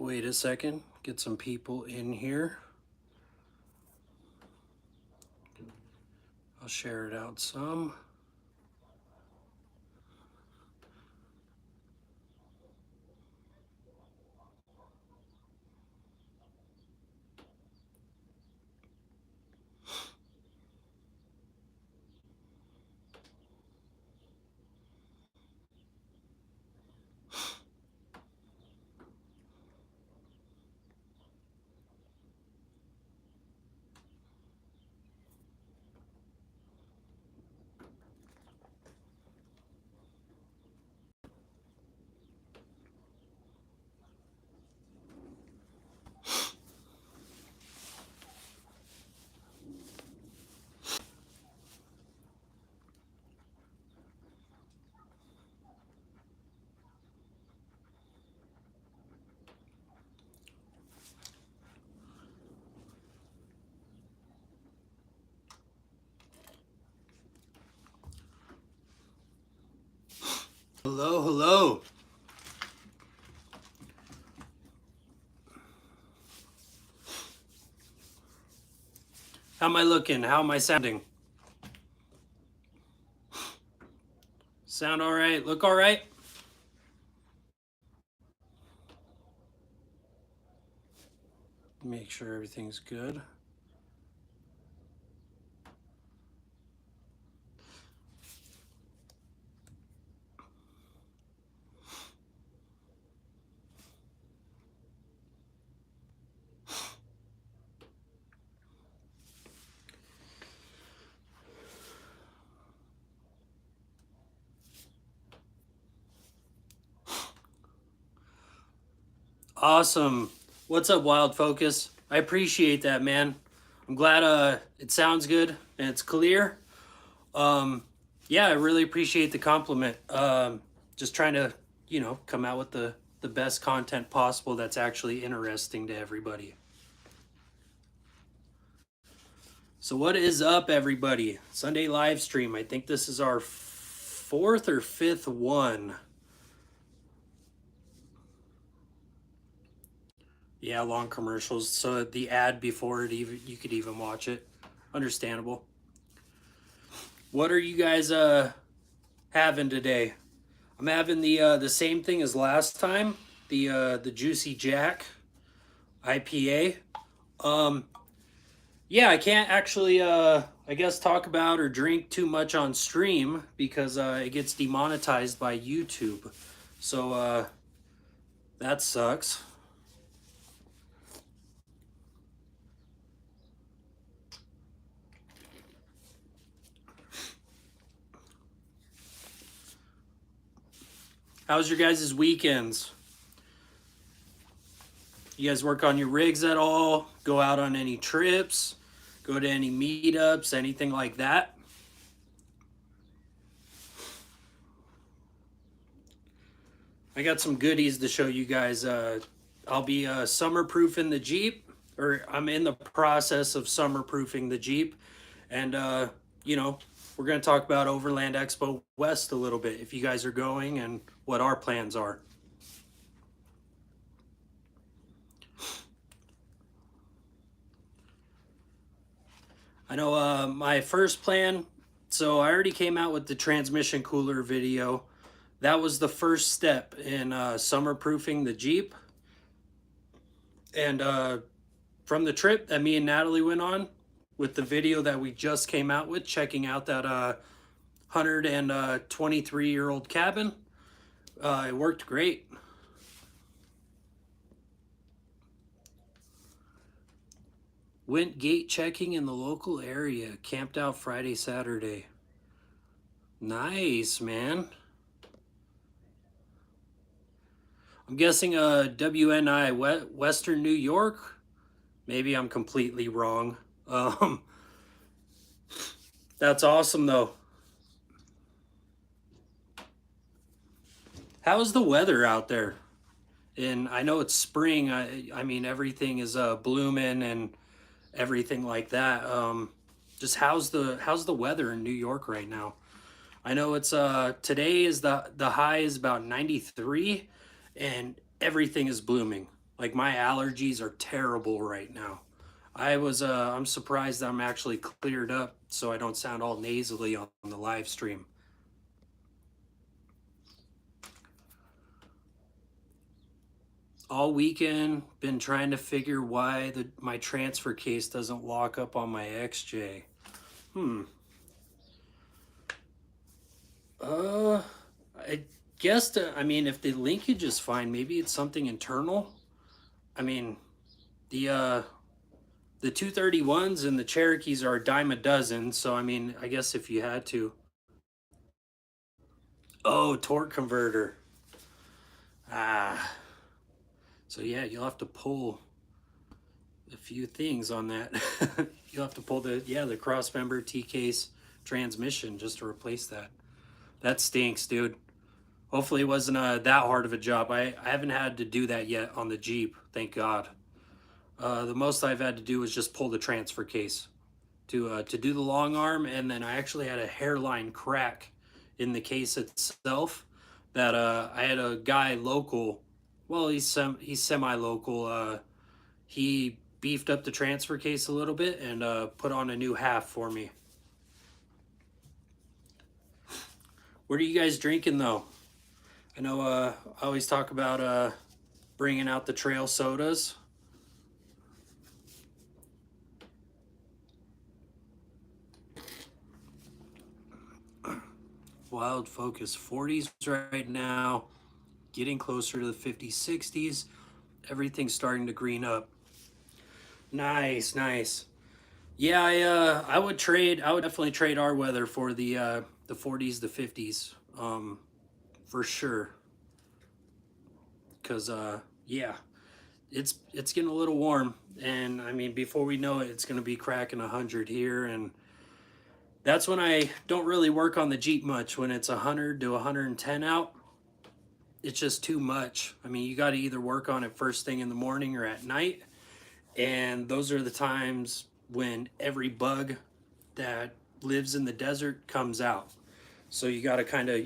wait a second, get some people in here. I'll share it out some. Hello, hello. How am I looking? How am I sounding? Sound all right? Look all right? Make sure everything's good. Awesome. What's up, Wild Focus? I appreciate that, man. I'm glad it sounds good and it's clear. Yeah, I really appreciate the compliment. Just trying to, you know, come out with the best content possible that's actually interesting to everybody. So what is up, everybody? Sunday live stream. I think this is our fourth or fifth one. Yeah, long commercials. So the ad before it, even you could even watch it. Understandable. What are you guys having today? I'm having the same thing as last time. The Juicy Jack IPA. Yeah, I can't actually I guess talk about or drink too much on stream because it gets demonetized by YouTube. So that sucks. How's your guys' weekends? You guys work on your rigs at all? Go out on any trips? Go to any meetups? Anything like that? I got some goodies to show you guys. I'll be summer-proofing the Jeep, or I'm in the process of summer-proofing the Jeep. And, you know, we're going to talk about Overland Expo West a little bit, if you guys are going, and what our plans are. I know my first plan, so I already came out with the transmission cooler video. That was the first step in summer-proofing the Jeep. And from the trip that me and Natalie went on, with the video that we just came out with, checking out that 123-year-old cabin, it worked great. Went gate checking in the local area. Camped out Friday, Saturday. Nice, man. I'm guessing WNI, Western New York? Maybe I'm completely wrong. That's awesome, though. How's the weather out there? And I know it's spring. I mean, everything is blooming and everything like that. Just how's the weather in New York right now? I know it's today is the high is about 93, and everything is blooming. Like my allergies are terrible right now. I'm surprised I'm actually cleared up so I don't sound all nasally on the live stream. All weekend, been trying to figure why my transfer case doesn't lock up on my XJ. I guess, I mean, if the linkage is fine, maybe it's something internal. I mean, the 231s and the Cherokees are a dime a dozen, so I mean, I guess if you had to. Oh, torque converter. Ah. So yeah, you'll have to pull a few things on that. You'll have to pull the cross member T-case transmission just to replace that. That stinks, dude. Hopefully it wasn't that hard of a job. I haven't had to do that yet on the Jeep, thank God. The most I've had to do was just pull the transfer case to do the long arm, and then I actually had a hairline crack in the case itself that I had a guy local, well, he's semi-local, he beefed up the transfer case a little bit and put on a new half for me. What are you guys drinking though? I know I always talk about bringing out the trail sodas. Wild Focus 40s right now, getting closer to the 50s, 60s. Everything's starting to green up. Nice, nice. Yeah, I would definitely trade our weather for the 40s, the 50s, for sure. Cause yeah, it's getting a little warm, and I mean before we know it, it's gonna be cracking 100 here, and that's when I don't really work on the Jeep much. When it's 100 to 110 out, it's just too much. I mean, you got to either work on it first thing in the morning or at night, and those are the times when every bug that lives in the desert comes out. So you got to kind of,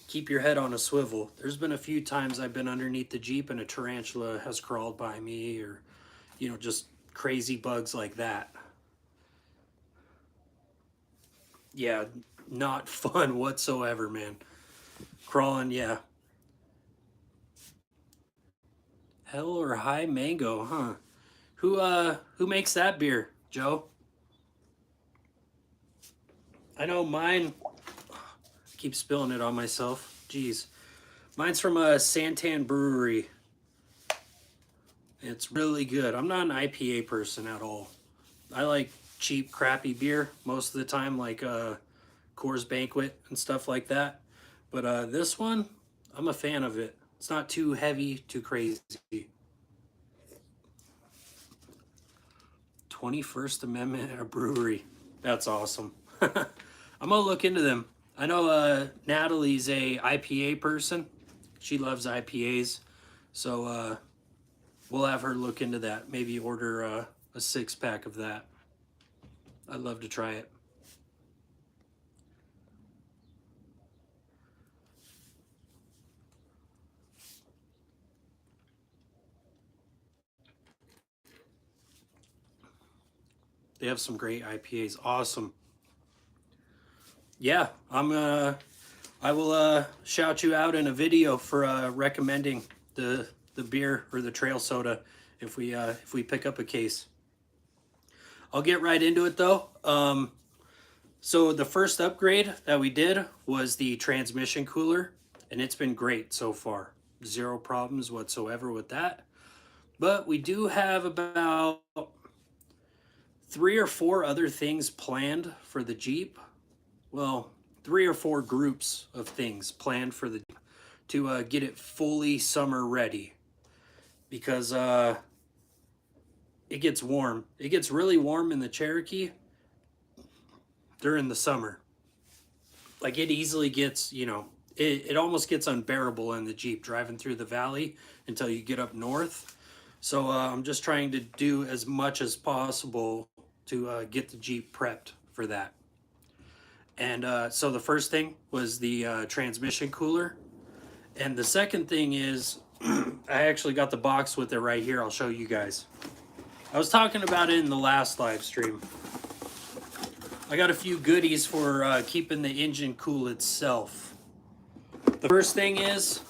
keep your head on a swivel. There's been a few times I've been underneath the Jeep and a tarantula has crawled by me, or, just crazy bugs like that. Yeah, not fun whatsoever, man. Crawling, yeah. Hell or High Mango, huh? Who makes that beer, Joe? I know mine. I keep spilling it on myself. Jeez. Mine's from a Santan Brewery. It's really good. I'm not an IPA person at all. I like cheap, crappy beer most of the time, like Coors Banquet and stuff like that. But this one, I'm a fan of it. It's not too heavy, too crazy. 21st Amendment a brewery. That's awesome. I'm gonna look into them. I know Natalie's a IPA person. She loves IPAs, so we'll have her look into that. Maybe order a 6-pack of that. I'd love to try it. They have some great IPAs. Awesome. Yeah, I will shout you out in a video for recommending the beer or the trail soda if we pick up a case. I'll get right into it though. So the first upgrade that we did was the transmission cooler, and it's been great so far. Zero problems whatsoever with that. But we do have about 3 or 4 other things planned for the Jeep. Well, 3 or 4 groups of things planned for the Jeep to get it fully summer ready, because it gets warm. It gets really warm in the Cherokee during the summer. Like it easily gets, it almost gets unbearable in the Jeep driving through the valley until you get up north. So I'm just trying to do as much as possible to get the Jeep prepped for that. And so the first thing was the transmission cooler. And the second thing is I actually got the box with it right here. I'll show you guys. I was talking about it in the last live stream. I got a few goodies for keeping the engine cool itself. The first thing is,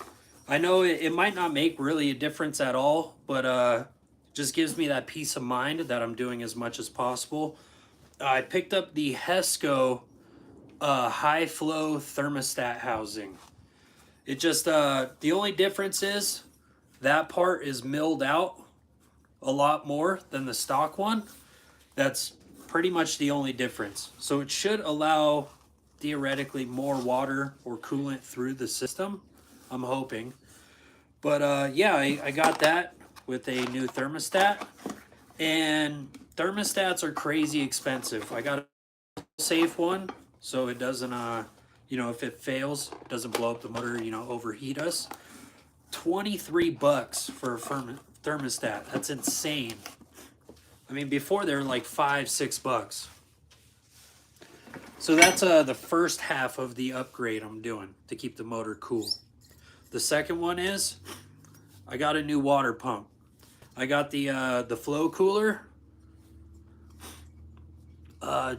I know it might not make really a difference at all, but just gives me that peace of mind that I'm doing as much as possible. I picked up the Hesco high flow thermostat housing. It just, the only difference is that part is milled out a lot more than the stock one. That's pretty much the only difference. So it should allow theoretically more water or coolant through the system, I'm hoping. But yeah, I got that with a new thermostat. And thermostats are crazy expensive. I got a safe one so it doesn't, you know, if it fails, it doesn't blow up the motor, you know, overheat us. 23 bucks for a thermostat. That's insane. I mean, before they were like $5-6. So that's the first half of the upgrade I'm doing to keep the motor cool. The second one is I got a new water pump. I got the Flowkooler.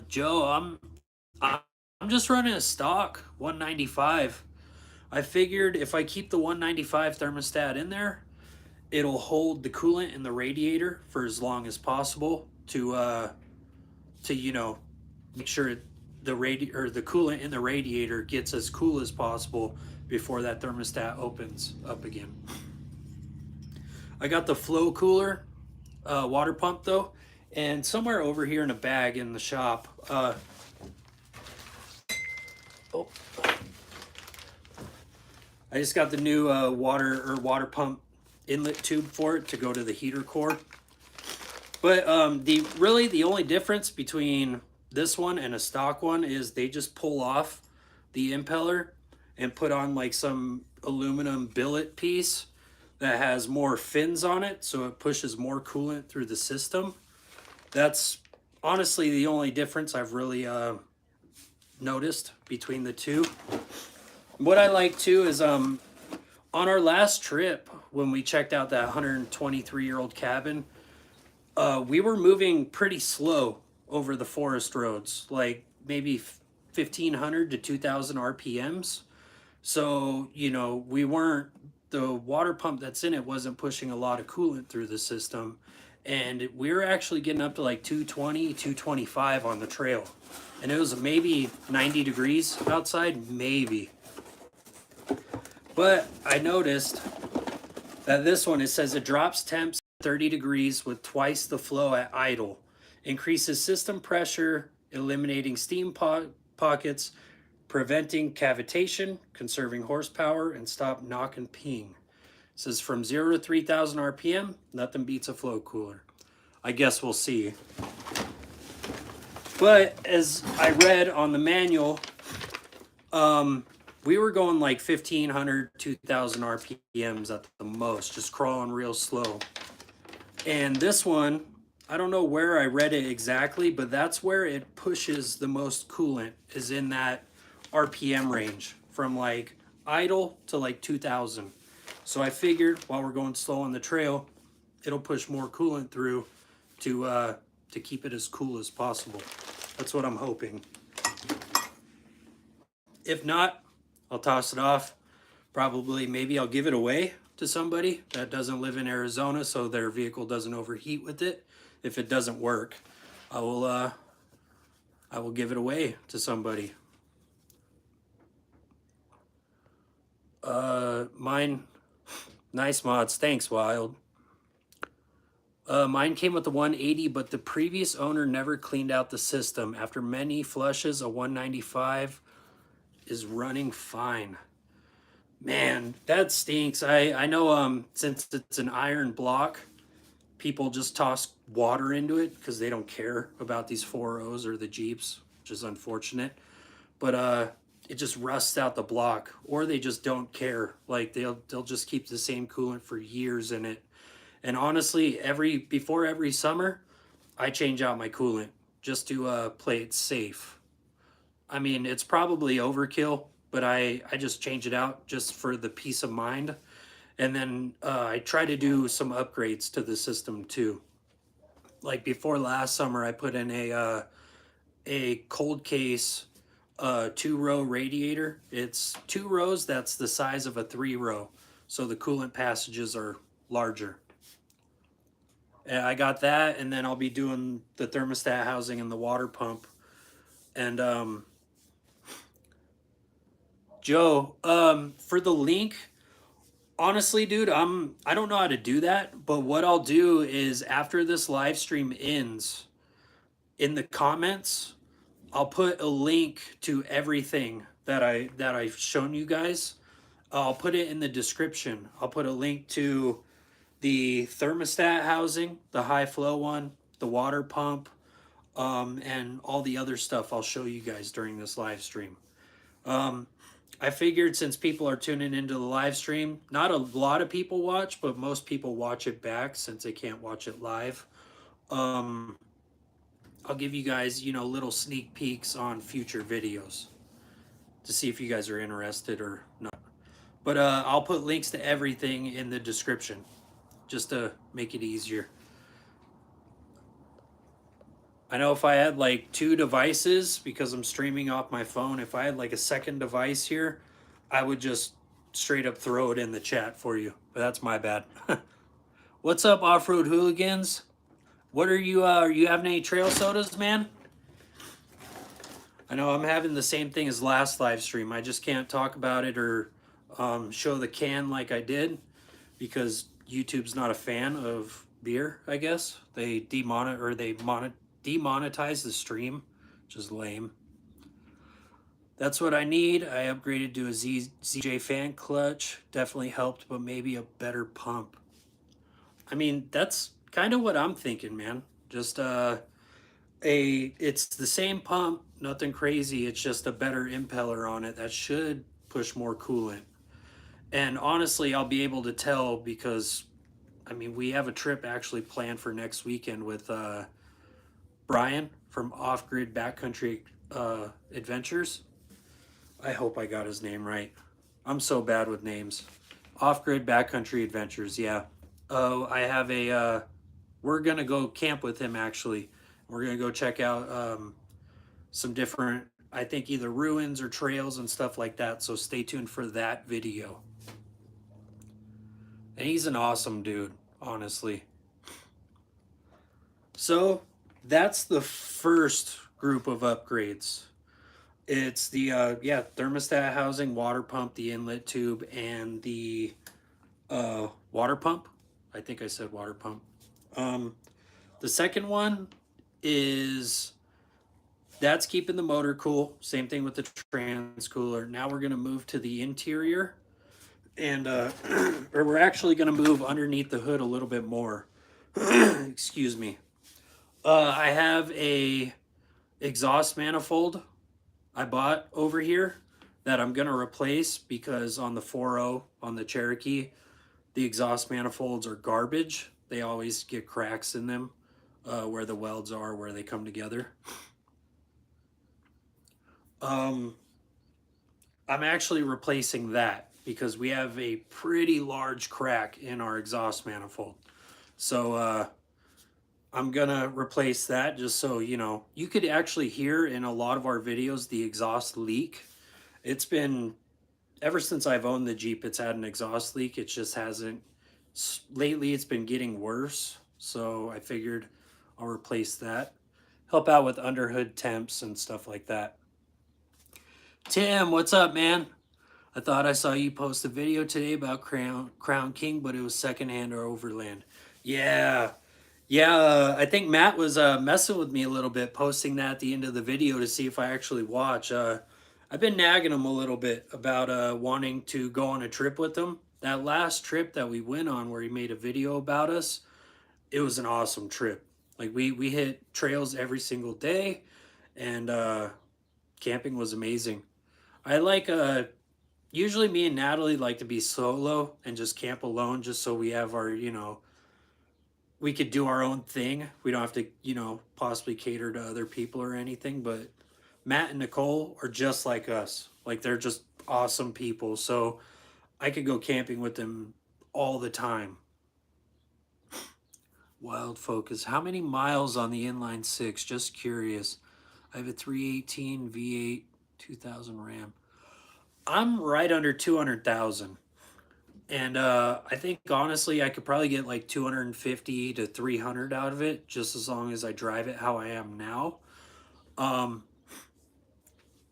Joe, I'm just running a stock 195. I figured if I keep the 195 thermostat in there, it'll hold the coolant in the radiator for as long as possible to you know, make sure the coolant in the radiator gets as cool as possible before that thermostat opens up again. I got the Flowkooler water pump though, and somewhere over here in a bag in the shop. I just got the new water pump inlet tube for it to go to the heater core. But the only difference between this one and a stock one is they just pull off the impeller and put on like some aluminum billet piece that has more fins on it, so it pushes more coolant through the system. That's honestly the only difference I've really noticed between the two. What I like too is on our last trip when we checked out that 123-year-old cabin, we were moving pretty slow over the forest roads, like maybe 1,500 to 2,000 RPMs. So, you know, the water pump that's in it wasn't pushing a lot of coolant through the system. And we were actually getting up to like 220, 225 on the trail. And it was maybe 90 degrees outside, maybe. But I noticed that this one, it says it drops temps 30 degrees with twice the flow at idle. Increases system pressure, eliminating steam pockets, preventing cavitation, conserving horsepower, and stop knock and ping. It says from 0 to 3,000 RPM, nothing beats a Flowkooler. I guess we'll see. But as I read on the manual, we were going like 1,500, 2,000 RPMs at the most, just crawling real slow. And this one, I don't know where I read it exactly, but that's where it pushes the most coolant, is in that RPM range from like idle to like 2,000. So I figured while we're going slow on the trail, it'll push more coolant through to keep it as cool as possible. That's what I'm hoping. If not, I'll toss it off. Probably, maybe I'll give it away to somebody that doesn't live in Arizona so their vehicle doesn't overheat with it. If it doesn't work, I will give it away to somebody. Mine, nice mods. Thanks, Wild. Mine came with the 180, but the previous owner never cleaned out the system. After many flushes, a 195 is running fine. Man, that stinks. I know since it's an iron block, people just toss water into it because they don't care about these 4.0s or the Jeeps, which is unfortunate. But it just rusts out the block, or they just don't care. Like they'll just keep the same coolant for years in it. And honestly, before every summer, I change out my coolant just to play it safe. I mean, it's probably overkill, but I just change it out just for the peace of mind. And then I try to do some upgrades to the system too. Like before last summer, I put in a cold case 2-row radiator. It's 2 rows that's the size of a 3-row, so the coolant passages are larger. And I got that, and then I'll be doing the thermostat housing and the water pump. And Joe, for the link, honestly, dude, I don't know how to do that, but what I'll do is after this live stream ends, in the comments, I'll put a link to everything that I've shown you guys. I'll put it in the description. I'll put a link to the thermostat housing, the high flow one, the water pump, and all the other stuff I'll show you guys during this live stream. I figured since people are tuning into the live stream, not a lot of people watch, but most people watch it back since they can't watch it live. I'll give you guys, little sneak peeks on future videos to see if you guys are interested or not. But I'll put links to everything in the description just to make it easier. I know if I had like 2 devices, because I'm streaming off my phone, if I had like a second device here, I would just straight up throw it in the chat for you. But that's my bad. What's up, off-road hooligans? What are you having any trail sodas, man? I know I'm having the same thing as last live stream. I just can't talk about it or show the can like I did because YouTube's not a fan of beer, I guess. They demonetize the stream, which is lame. That's what I need. I upgraded to a ZJ fan clutch. Definitely helped, but maybe a better pump. I mean, that's kind of what I'm thinking, man. Just it's the same pump, nothing crazy. It's just a better impeller on it that should push more coolant. And honestly, I'll be able to tell because, I mean, we have a trip actually planned for next weekend with Brian from Off Grid Backcountry Adventures. I hope I got his name right. I'm so bad with names. Off Grid Backcountry Adventures, yeah. Oh, I have a. We're gonna go camp with him actually. We're gonna go check out some different, I think either ruins or trails and stuff like that. So stay tuned for that video. And he's an awesome dude, honestly. So that's the first group of upgrades. It's the thermostat housing, water pump, the inlet tube, and the water pump. I think I said water pump. The second one is that's keeping the motor cool. Same thing with the trans cooler. Now we're gonna move to the interior, and or we're actually gonna move underneath the hood a little bit more. Excuse me. I have a exhaust manifold I bought over here that I'm gonna replace because on the 4.0 on the Cherokee, the exhaust manifolds are garbage. They always get cracks in them where the welds are, where they come together. I'm actually replacing that because we have a pretty large crack in our exhaust manifold. So I'm gonna replace that just so you could actually hear in a lot of our videos the exhaust leak. It's been ever since I've owned the Jeep, it's had an exhaust leak. It just hasn't lately. It's been getting worse, so I figured I'll replace that. Help out with underhood temps and stuff like that. Tim, what's up, man? I thought I saw you post a video today about Crown King, but it was secondhand or overland. Yeah, I think Matt was messing with me a little bit, posting that at the end of the video to see if I actually watch. I've been nagging him a little bit about wanting to go on a trip with him. That last trip that we went on where he made a video about us, it was an awesome trip. Like we hit trails every single day, and camping was amazing. I like usually me and Natalie like to be solo and just camp alone just so we have our, we could do our own thing. We don't have to, possibly cater to other people or anything, but Matt and Nicole are just like us. Like they're just awesome people. So I could go camping with them all the time. Wild Focus. How many miles on the inline six? Just curious. I have a 318 V8 2000 Ram. I'm right under 200,000. And I think honestly, I could probably get like 250 to 300 out of it, just as long as I drive it how I am now. Um,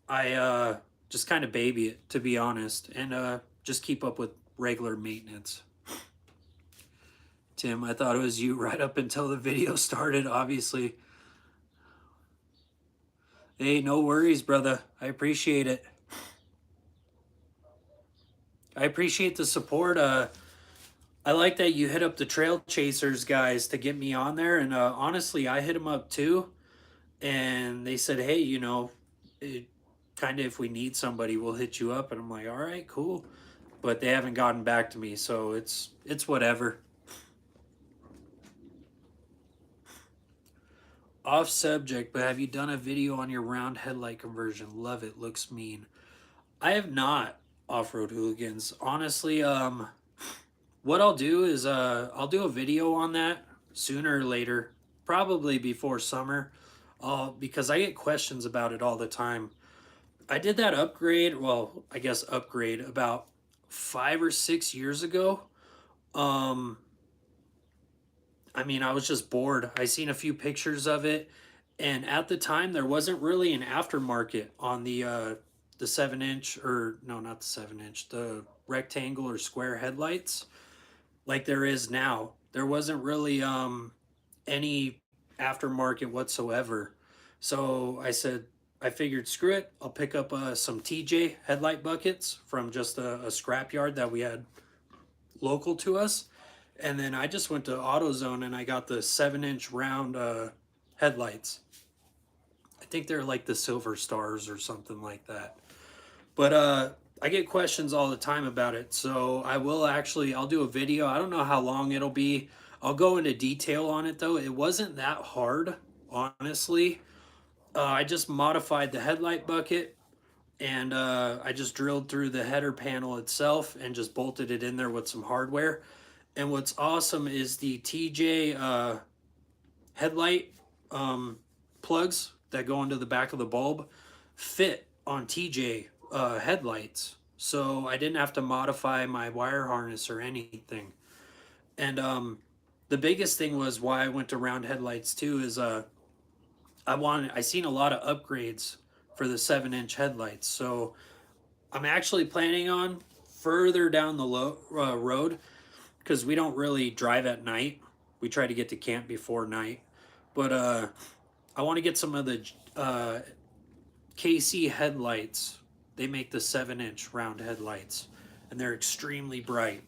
I just kind of baby it, to be honest, and just keep up with regular maintenance. Tim, I thought it was you right up until the video started, obviously. Hey, no worries, brother. I appreciate it. I appreciate the support. I like that you hit up the Trail Chasers guys to get me on there, and honestly, I hit them up too, and they said, hey, you know, kind of if we need somebody, we'll hit you up, and I'm like, all right, cool, but they haven't gotten back to me, so it's whatever. Off subject, but have you done a video on your round headlight conversion? Love it, looks mean. I have not, Off-Road Hooligans. Honestly, what I'll do is I'll do a video on that sooner or later, probably before summer, because I get questions about it all the time. I did that upgrade, well, I guess upgrade about 5 or 6 years ago. I mean, I was just bored. I seen a few pictures of it, and at the time there wasn't really an aftermarket on the 7-inch, or no, not the 7-inch, the rectangle or square headlights like there is now. There wasn't really any aftermarket whatsoever. So I said, I figured, screw it. I'll pick up some TJ headlight buckets from just a scrapyard that we had local to us. And then I just went to AutoZone and I got the 7-inch round headlights. I think they're like the Silver Stars or something like that. But I get questions all the time about it. So I'll do a video. I don't know how long it'll be. I'll go into detail on it though. It wasn't that hard, honestly. I just modified the headlight bucket, and I just drilled through the header panel itself and just bolted it in there with some hardware. And what's awesome is the TJ headlight plugs that go into the back of the bulb fit on TJ headlights. So I didn't have to modify my wire harness or anything. And the biggest thing was why I went to round headlights too is I seen a lot of upgrades for the 7-inch headlights. So I'm actually planning on further down the road, because we don't really drive at night. We try to get to camp before night. But I want to get some of the KC headlights. They make the 7-inch round headlights, and they're extremely bright.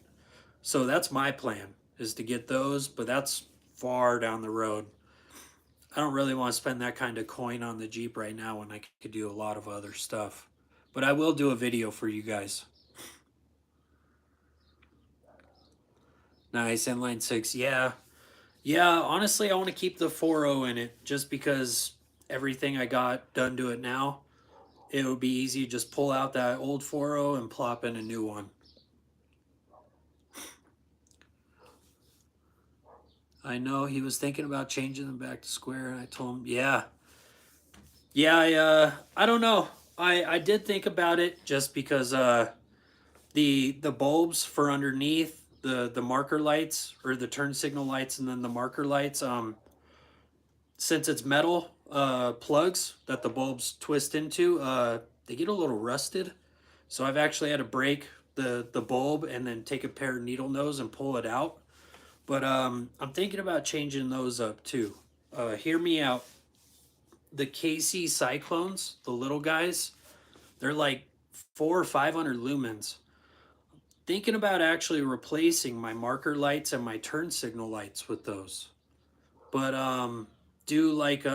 So that's my plan, is to get those, but that's far down the road. I don't really want to spend that kind of coin on the Jeep right now when I could do a lot of other stuff. But I will do a video for you guys. Nice, inline 6, yeah. Yeah, honestly, I want to keep the 4.0 in it, just because everything I got done to it now, it would be easy to just pull out that old 4.0 and plop in a new one. I know he was thinking about changing them back to square, and I told him, yeah. Yeah, I don't know. I did think about it, just because the bulbs for underneath, the marker lights, or the turn signal lights, and then the marker lights, since it's metal plugs that the bulbs twist into, they get a little rusted. So I've actually had to break the bulb and then take a pair of needle nose and pull it out. But I'm thinking about changing those up too. Hear me out. The KC Cyclones, the little guys, they're like 400 or 500 lumens. Thinking about actually replacing my marker lights and my turn signal lights with those. But do like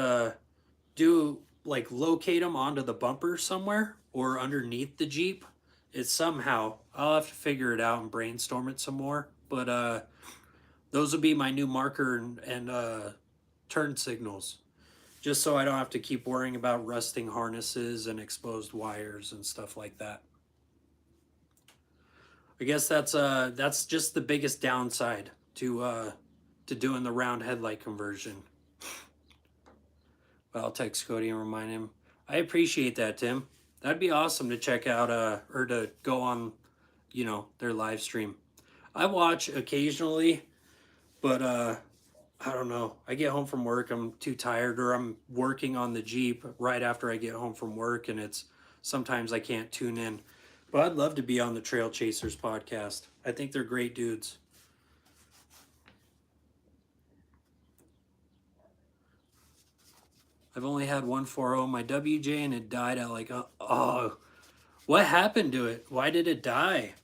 locate them onto the bumper somewhere or underneath the Jeep. It's somehow, I'll have to figure it out and brainstorm it some more. But those would be my new marker and turn signals, just so I don't have to keep worrying about rusting harnesses and exposed wires and stuff like that. I guess that's just the biggest downside to doing the round headlight conversion. But I'll text Cody and remind him. I appreciate that, Tim. That'd be awesome to check out or to go on, you know, their live stream. I watch occasionally, but I don't know. I get home from work, I'm too tired, or I'm working on the Jeep right after I get home from work, and it's sometimes I can't tune in. But I'd love to be on the Trail Chasers podcast. I think they're great dudes. I've only had 140 my WJ, and it died at like, oh, what happened to it? Why did it die?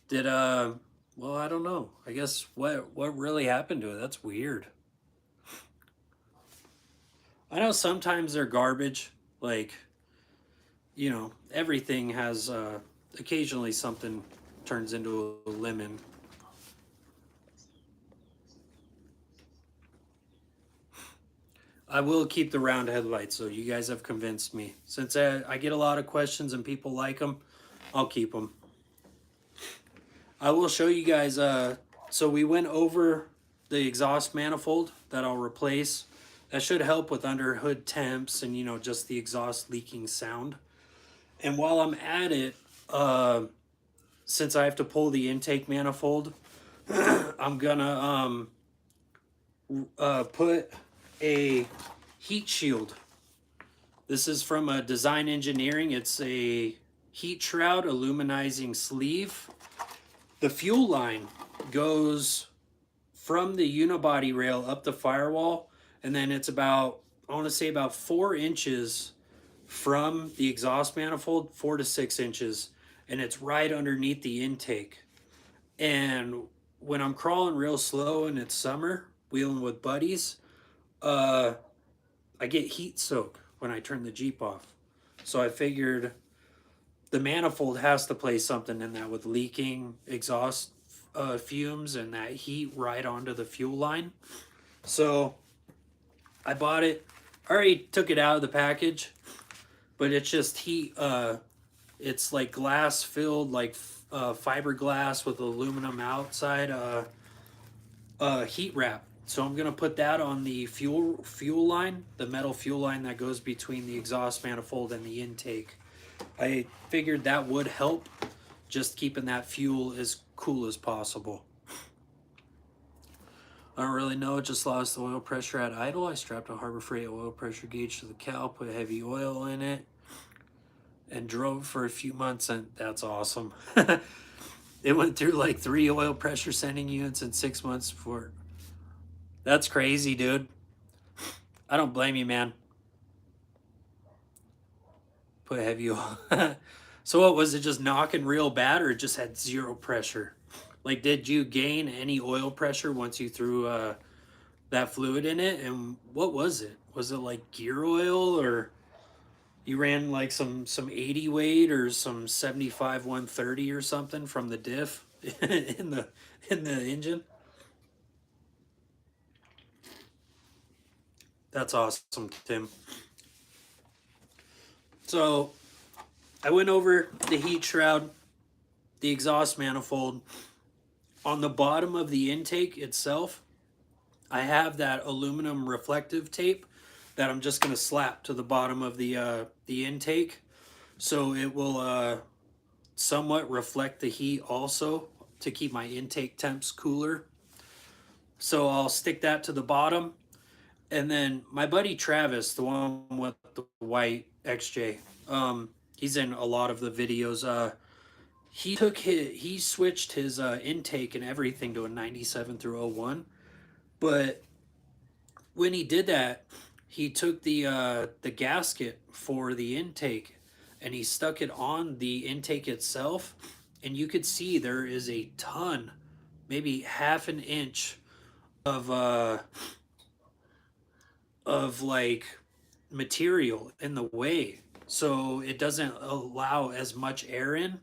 Did, well, I don't know. I guess what really happened to it? That's weird. I know sometimes they're garbage. Like, you know, everything has, occasionally something turns into a lemon. I will keep the round headlights, so you guys have convinced me. Since I get a lot of questions and people like them, I'll keep them. I will show you guys, so we went over the exhaust manifold that I'll replace. That should help with under hood temps and, you know, just the exhaust leaking sound. And while I'm at it, since I have to pull the intake manifold, I'm gonna put a heat shield. This is from Design Engineering. It's a heat shroud aluminizing sleeve. The fuel line goes from the unibody rail up the firewall, and then it's about, I want to say about 4 inches from the exhaust manifold, 4 to 6 inches, and it's right underneath the intake. And when I'm crawling real slow and it's summer, wheeling with buddies, I get heat soak when I turn the Jeep off. So I figured the manifold has to play something in that with leaking exhaust fumes and that heat right onto the fuel line. So I bought it. I already took it out of the package, but it's just heat. It's like glass filled, like fiberglass with aluminum outside heat wrap. So I'm gonna put that on the fuel line, the metal fuel line that goes between the exhaust manifold and the intake. I figured that would help, just keeping that fuel as cool as possible. I don't really know, just lost the oil pressure at idle. I strapped a Harbor Freight oil pressure gauge to the cowl, put heavy oil in it, and drove for a few months, and that's awesome. It went through like 3 oil pressure sending units in 6 months before. That's crazy, dude. I don't blame you, man. Put heavy oil. So what, was it just knocking real bad, or it just had 0 pressure? Like, did you gain any oil pressure once you threw that fluid in it? And what was it? Was it like gear oil, or you ran like some 80 weight or some 75 130 or something from the diff in the engine? That's awesome, Tim. So I went over the heat shroud, the exhaust manifold. On the bottom of the intake itself, I have that aluminum reflective tape that I'm just going to slap to the bottom of the intake, so it will somewhat reflect the heat also to keep my intake temps cooler. So I'll stick that to the bottom. And then my buddy Travis, the one with the white XJ, he's in a lot of the videos. He switched his intake and everything to a 97 through 01. But when he did that, he took the gasket for the intake and he stuck it on the intake itself, and you could see there is a ton, maybe half an inch of like material in the way, so it doesn't allow as much air in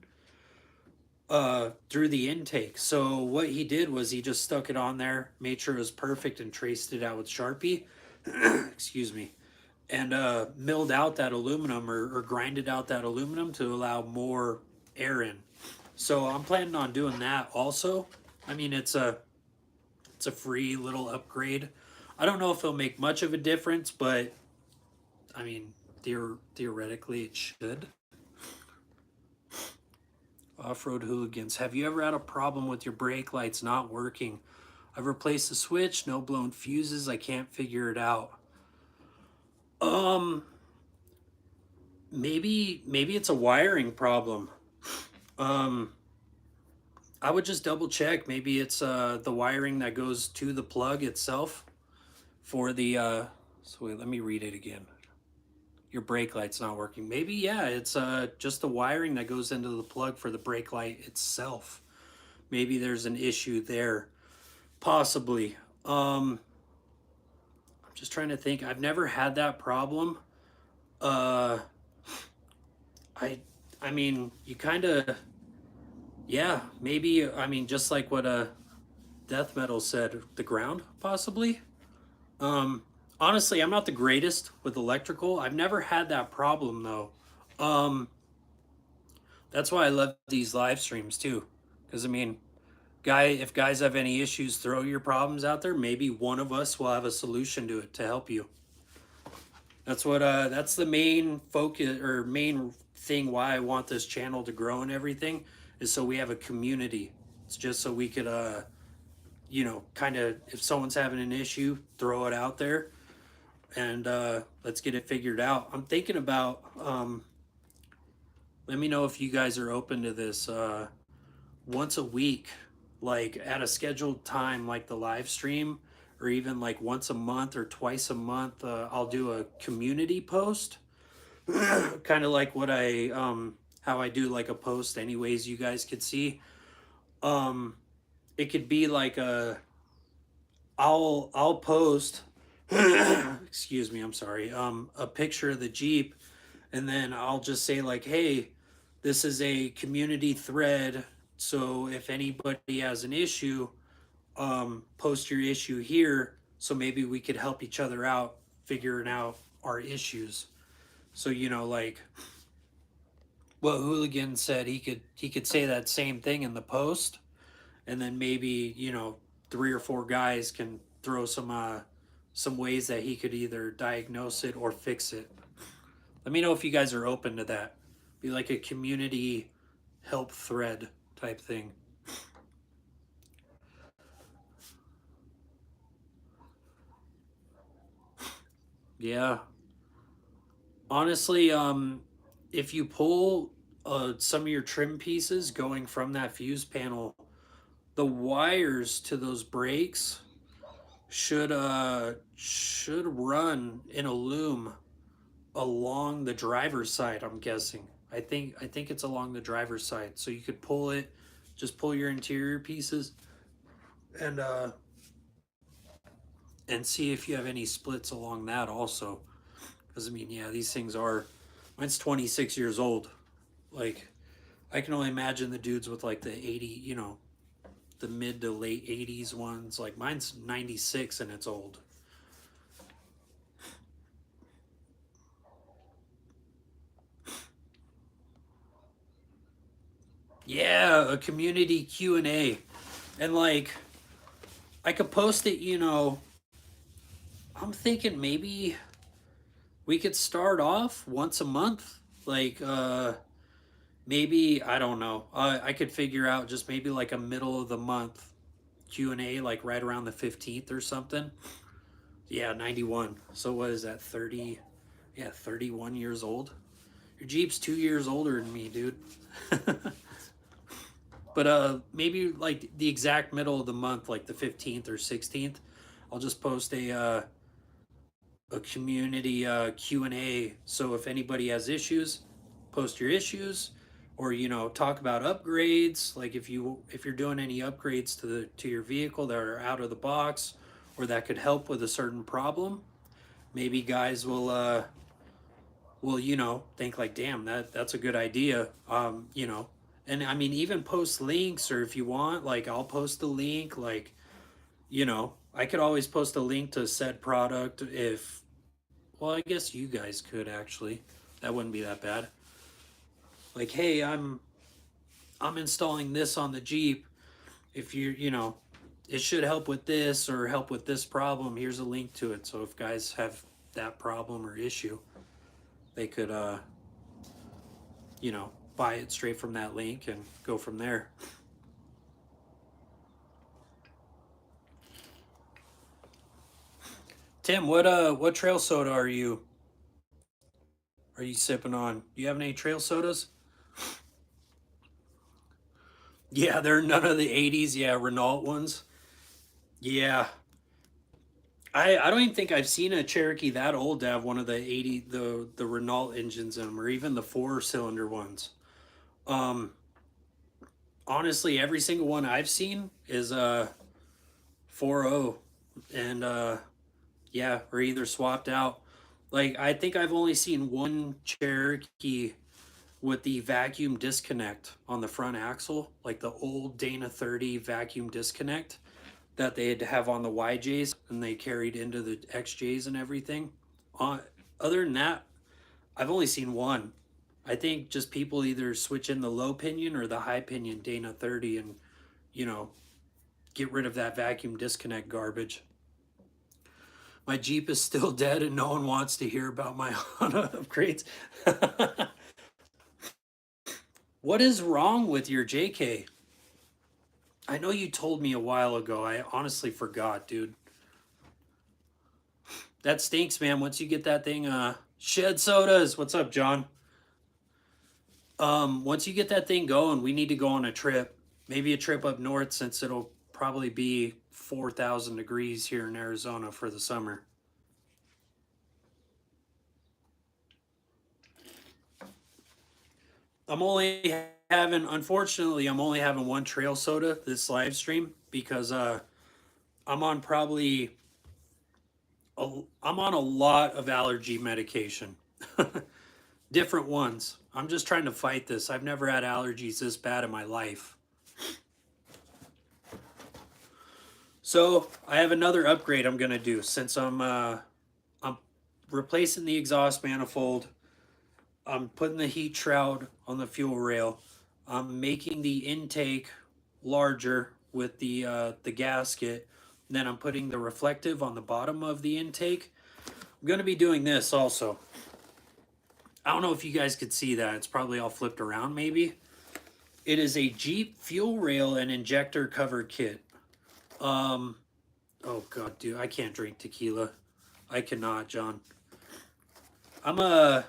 through the intake. So what he did was he just stuck it on there, made sure it was perfect, and traced it out with Sharpie. Excuse me. And milled out that aluminum, or grinded out that aluminum to allow more air in. So I'm planning on doing that also. I mean, it's a free little upgrade. I don't know if it'll make much of a difference, but I mean, theoretically it should. Off-road hooligans. Have you ever had a problem with your brake lights not working? I've replaced the switch, no blown fuses. I can't figure it out. Um, maybe it's a wiring problem. I would just double check. Maybe it's the wiring that goes to the plug itself for the so wait, let me read it again. Your brake light's not working. Maybe, yeah, it's just the wiring that goes into the plug for the brake light itself. Maybe there's an issue there. Possibly. I'm just trying to think. I've never had that problem. Uh I I mean, you kind of, yeah, maybe, I mean, just like what death metal said, the ground possibly. Um Honestly, I'm not the greatest with electrical. I've never had that problem though. Um that's why I love these live streams too. Cuz I mean, if guys have any issues, throw your problems out there. Maybe one of us will have a solution to it to help you. That's the main focus or main thing why I want this channel to grow and everything is so we have a community. It's just so we could kind of, if someone's having an issue, throw it out there and let's get it figured out. I'm thinking about let me know if you guys are open to this once a week, like at a scheduled time like the live stream, or even like once a month or twice a month. I'll do a community post kind of like what I how I do like a post anyways you guys could see. It could be like I'll post excuse me, I'm sorry, a picture of the Jeep, and then I'll just say like, hey, this is a community thread, so if anybody has an issue, post your issue here, so maybe we could help each other out figuring out our issues. So like what Hooligan said, he could say that same thing in the post, and then maybe 3 or 4 guys can throw some ways that he could either diagnose it or fix it. Let me know if you guys are open to that. Be like a community help thread type thing. Yeah. Honestly, if you pull some of your trim pieces going from that fuse panel, the wires to those brakes should run in a loom along the driver's side, I'm guessing. I think it's along the driver's side. So you could pull it, just pull your interior pieces and see if you have any splits along that also. Because I mean, yeah, these things are, mine's 26 years old. Like, I can only imagine the dudes with like the 80, the mid to late 80s ones. Like mine's 96 and it's old. Yeah, a community Q&A. And like, I could post it, I'm thinking maybe we could start off once a month. Like, maybe, I don't know. I could figure out just maybe like a middle of the month Q&A, like right around the 15th or something. Yeah, 91. So what is that, 30? Yeah, 31 years old. Your Jeep's 2 years older than me, dude. But maybe like the exact middle of the month, like the 15th or 16th, I'll just post a community Q&A. So if anybody has issues, post your issues, or talk about upgrades. Like if you're doing any upgrades to your vehicle that are out of the box, or that could help with a certain problem, maybe guys will think like, damn, that's a good idea. And I mean, even post links, or if you want, like I'll post a link, like I could always post a link to said product if, well, I guess you guys could actually. That wouldn't be that bad. Like, hey, I'm I'm installing this on the Jeep. If you know, it should help with this or help with this problem. Here's a link to it. So if guys have that problem or issue, they could, you know, buy it straight from that link and go from there. Tim, what trail soda are you sipping on? Do you have any trail sodas? Yeah, they're none of the 80s. Yeah, Renault ones. Yeah. I don't even think I've seen a Cherokee that old to have one of the 80 the Renault engines in them, or even the 4-cylinder ones. Um Honestly, every single one I've seen is 4.0 and yeah, or either swapped out. Like I think I've only seen one Cherokee with the vacuum disconnect on the front axle, like the old Dana 30 vacuum disconnect that they'd have on the YJs and they carried into the XJs and everything. Other than that, I've only seen one. I think just people either switch in the low pinion or the high pinion Dana 30 and, you know, get rid of that vacuum disconnect garbage. My Jeep is still dead and no one wants to hear about my Honda upgrades. What is wrong with your JK? I know you told me a while ago. I honestly forgot, dude. That stinks, man. Once you get that thing, Shed Sodas. What's up, John? Once you get that thing going, we need to go on a trip. Maybe a trip up north since it'll probably be 4,000 degrees here in Arizona for the summer. Unfortunately, I'm only having one trail soda this live stream because I'm on probably, I'm on a lot of allergy medication. Different ones. I'm just trying to fight this. I've never had allergies this bad in my life. So I have another upgrade I'm gonna do since I'm replacing the exhaust manifold. I'm putting the heat shroud on the fuel rail. I'm making the intake larger with the gasket. And then I'm putting the reflective on the bottom of the intake. I'm gonna be doing this also. I don't know if you guys could see that. It's probably all flipped around maybe. It is a Jeep fuel rail and injector cover kit. Oh god, dude, I can't drink tequila. I cannot, John. I'm a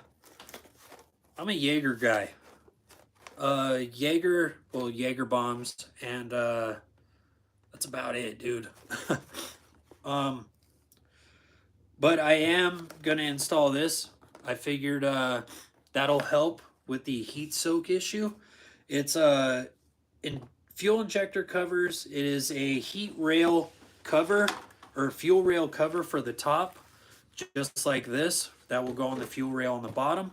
Jaeger guy. Jaeger bombs, and that's about it, dude. But I am gonna install this. I figured that'll help with the heat soak issue. It's in fuel injector covers. It is a heat rail cover or fuel rail cover for the top, just like this. That will go on the fuel rail on the bottom,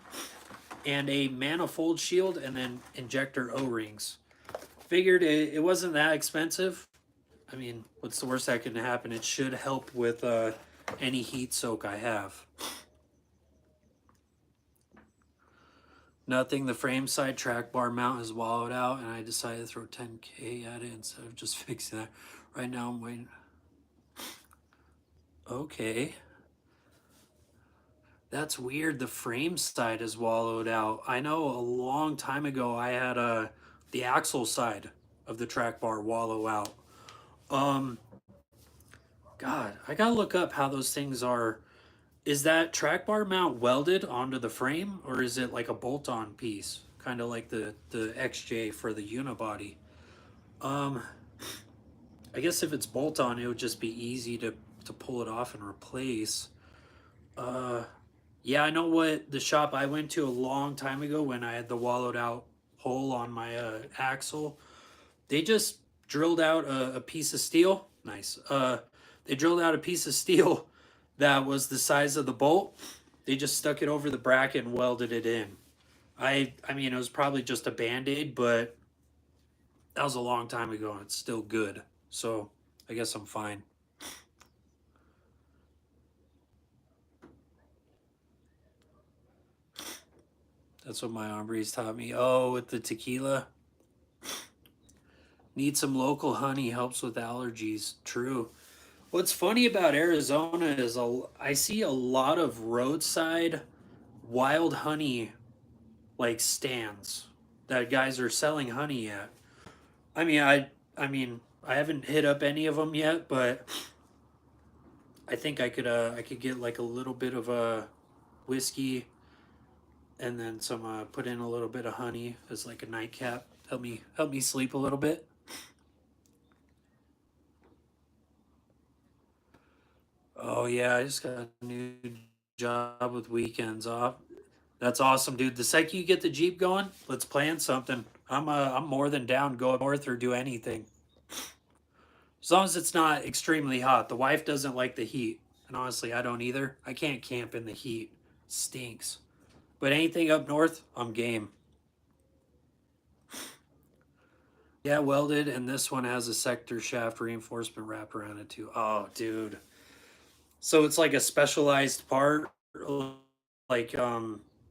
and a manifold shield, and then injector O-rings. Figured it wasn't that expensive. I mean, what's the worst that can happen? It should help with any heat soak I have. Nothing. The frame side track bar mount is wallowed out, and I decided to throw 10K at it instead of just fixing that. Right now I'm waiting. Okay. That's weird. The frame side is wallowed out. I know a long time ago I had the axle side of the track bar wallow out. God, I gotta look up how those things are. Is that track bar mount welded onto the frame, or is it like a bolt-on piece, kind of like the XJ for the unibody? I guess if it's bolt-on, it would just be easy to pull it off and replace. Yeah, I know what the shop I went to a long time ago when I had the wallowed out hole on my axle. They just drilled out a piece of steel. Nice. They drilled out a piece of steel that was the size of the bolt. They just stuck it over the bracket and welded it in. I mean, it was probably just a Band-Aid, but that was a long time ago and it's still good. So I guess I'm fine. That's what my hombres taught me. Oh, with the tequila. Need some local honey, helps with allergies. True. What's funny about Arizona is I see a lot of roadside wild honey like stands that guys are selling honey at. I mean, I haven't hit up any of them yet, but I think I could get like a little bit of a whiskey and then some put in a little bit of honey as like a nightcap. Help me sleep a little bit. Oh yeah, I just got a new job with weekends off. That's awesome, dude. The second you get the Jeep going, let's plan something. I'm more than down to go up north or do anything. As long as it's not extremely hot. The wife doesn't like the heat. And honestly, I don't either. I can't camp in the heat. Stinks. But anything up north, I'm game. Yeah, welded, and this one has a sector shaft reinforcement wrapped around it too. Oh, dude. So it's like a specialized part, like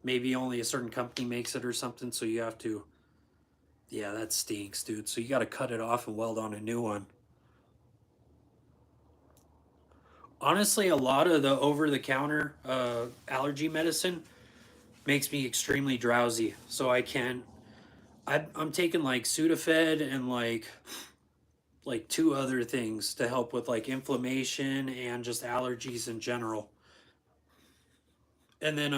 maybe only a certain company makes it or something, so you have to. Yeah, that stinks, dude. So you got to cut it off and weld on a new one. Honestly, a lot of the over-the-counter allergy medicine makes me extremely drowsy, so I can't. I'm taking like Sudafed and like two other things to help with like inflammation and just allergies in general. And then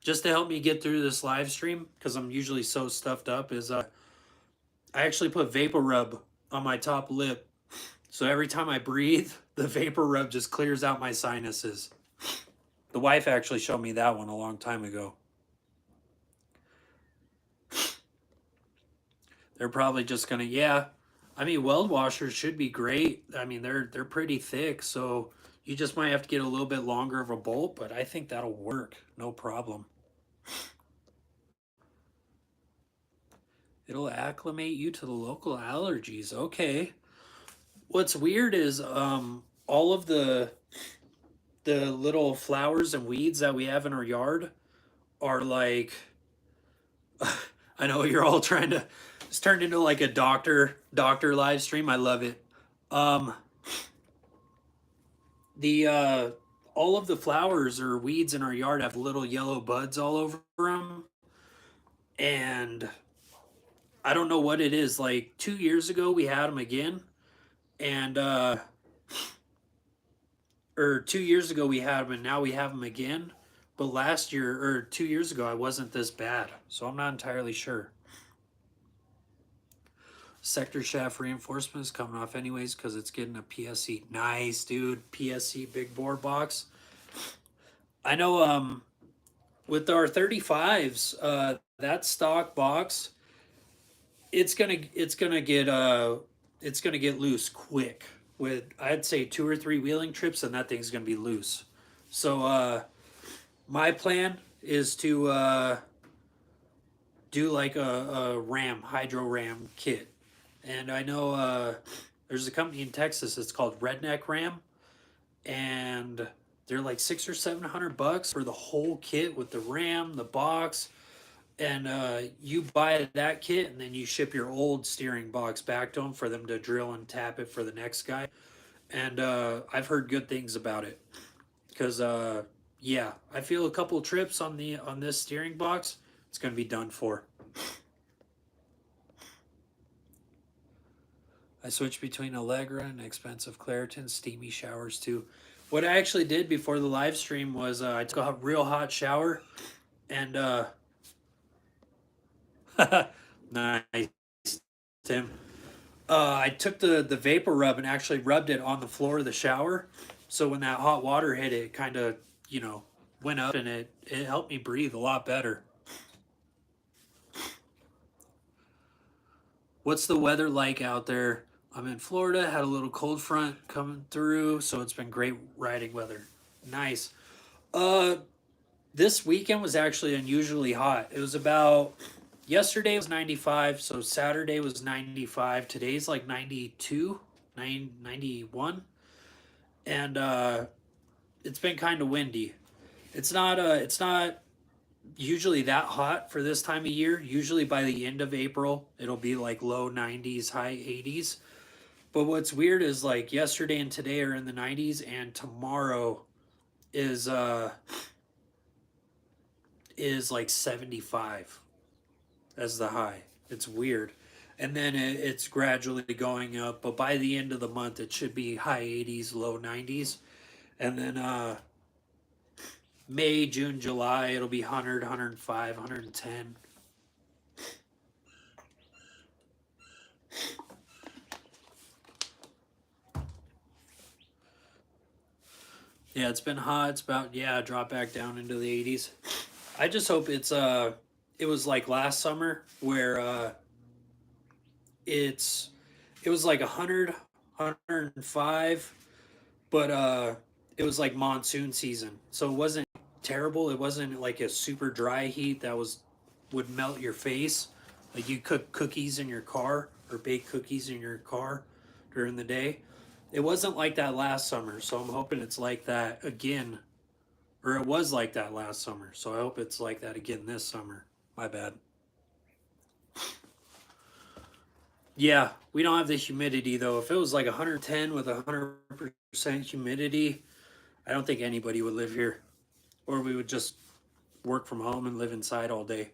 just to help me get through this live stream because I'm usually so stuffed up is I actually put vapor rub on my top lip. So every time I breathe, the vapor rub just clears out my sinuses. The wife actually showed me that one a long time ago. They're probably just gonna, yeah. I mean, weld washers should be great. I mean, they're pretty thick, so you just might have to get a little bit longer of a bolt, but I think that'll work, no problem. It'll acclimate you to the local allergies. Okay. What's weird is all of the little flowers and weeds that we have in our yard are like I know you're all trying to it's turned into like a doctor live stream. I love it. Um the all of the flowers or weeds in our yard have little yellow buds all over them, and I don't know what it is. Like 2 years ago we had them again, and or 2 years ago we had them and now we have them again, but last year or 2 years ago I wasn't this bad, so I'm not entirely sure. Sector shaft reinforcement is coming off anyways because it's getting a PSC. Nice, dude. PSC big bore box. I know with our 35s, that stock box, it's gonna get loose quick. With I'd say 2 or 3 wheeling trips and that thing's gonna be loose. So my plan is to do like a ram hydro ram kit, and I know there's a company in Texas. It's called Redneck Ram, and they're like $600 or $700 for the whole kit with the ram, the box, and you buy that kit and then you ship your old steering box back to them for them to drill and tap it for the next guy. And I've heard good things about it because yeah, I feel a couple trips on this steering box, it's gonna be done for. I switched between Allegra and expensive Claritin steamy showers too. What I actually did before the live stream was I took a real hot shower and nice, Tim. I took the vapor rub and actually rubbed it on the floor of the shower, so when that hot water hit it, kind of went up and it helped me breathe a lot better. What's the weather like out there? I'm in Florida, had a little cold front coming through, so it's been great riding weather. Nice. Uh, this weekend was actually unusually hot. It was about yesterday was 95, so Saturday was 95. Today's like 92, 91, and it's been kind of windy. It's not usually that hot for this time of year. Usually by the end of April, it'll be like low 90s, high 80s. But what's weird is like yesterday and today are in the 90s, and tomorrow is is like 75 as the high. It's weird. And then it's gradually going up, but by the end of the month it should be high 80s, low 90s. And then May, June, July, it'll be 100, 105, 110. Yeah, it's been hot. It's about, yeah, drop back down into the 80s. I just hope it was like last summer where it's it was like 100, 105, but it was like monsoon season. So it wasn't terrible. It wasn't like a super dry heat that would melt your face. Like you cook cookies in your car or bake cookies in your car during the day. It wasn't like that last summer, so I'm hoping it's like that again. Or it was like that last summer, so I hope it's like that again this summer. My bad. Yeah, we don't have the humidity though. If it was like 110 with 100% humidity, I don't think anybody would live here. Or we would just work from home and live inside all day.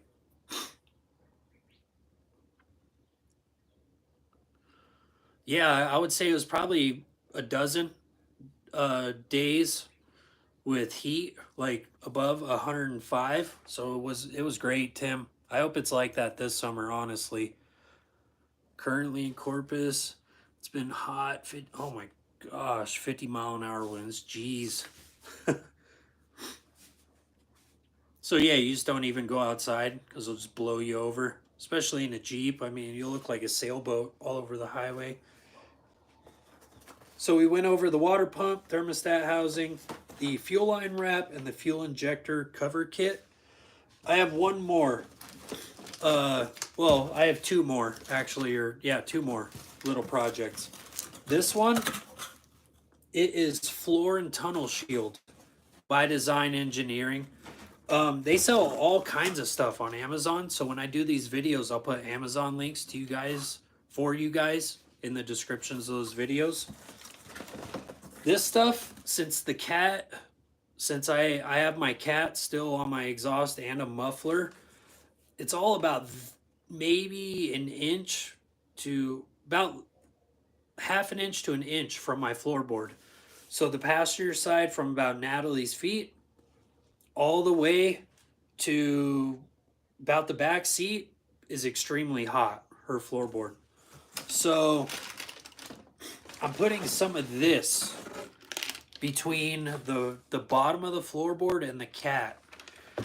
Yeah, I would say it was probably a dozen days with heat like above 105. So it was great, Tim. I hope it's like that this summer, honestly. Currently in Corpus, it's been hot. Oh my gosh, 50-mile-an-hour winds. Jeez. So yeah, you just don't even go outside because it'll just blow you over. Especially in a Jeep. I mean, you look like a sailboat all over the highway. So we went over the water pump, thermostat housing, the fuel line wrap, and the fuel injector cover kit. I have one more. Well, I have two more actually, or yeah, two more little projects. This one, it is floor and tunnel shield by Design Engineering. They sell all kinds of stuff on Amazon. So when I do these videos, I'll put Amazon links to you guys, for you guys, in the descriptions of those videos. This stuff, since I have my cat still on my exhaust and a muffler, it's all about maybe an inch to about half an inch to an inch from my floorboard. So the passenger side from about Natalie's feet all the way to about the back seat is extremely hot, her floorboard. So I'm putting some of this between the bottom of the floorboard and the cat.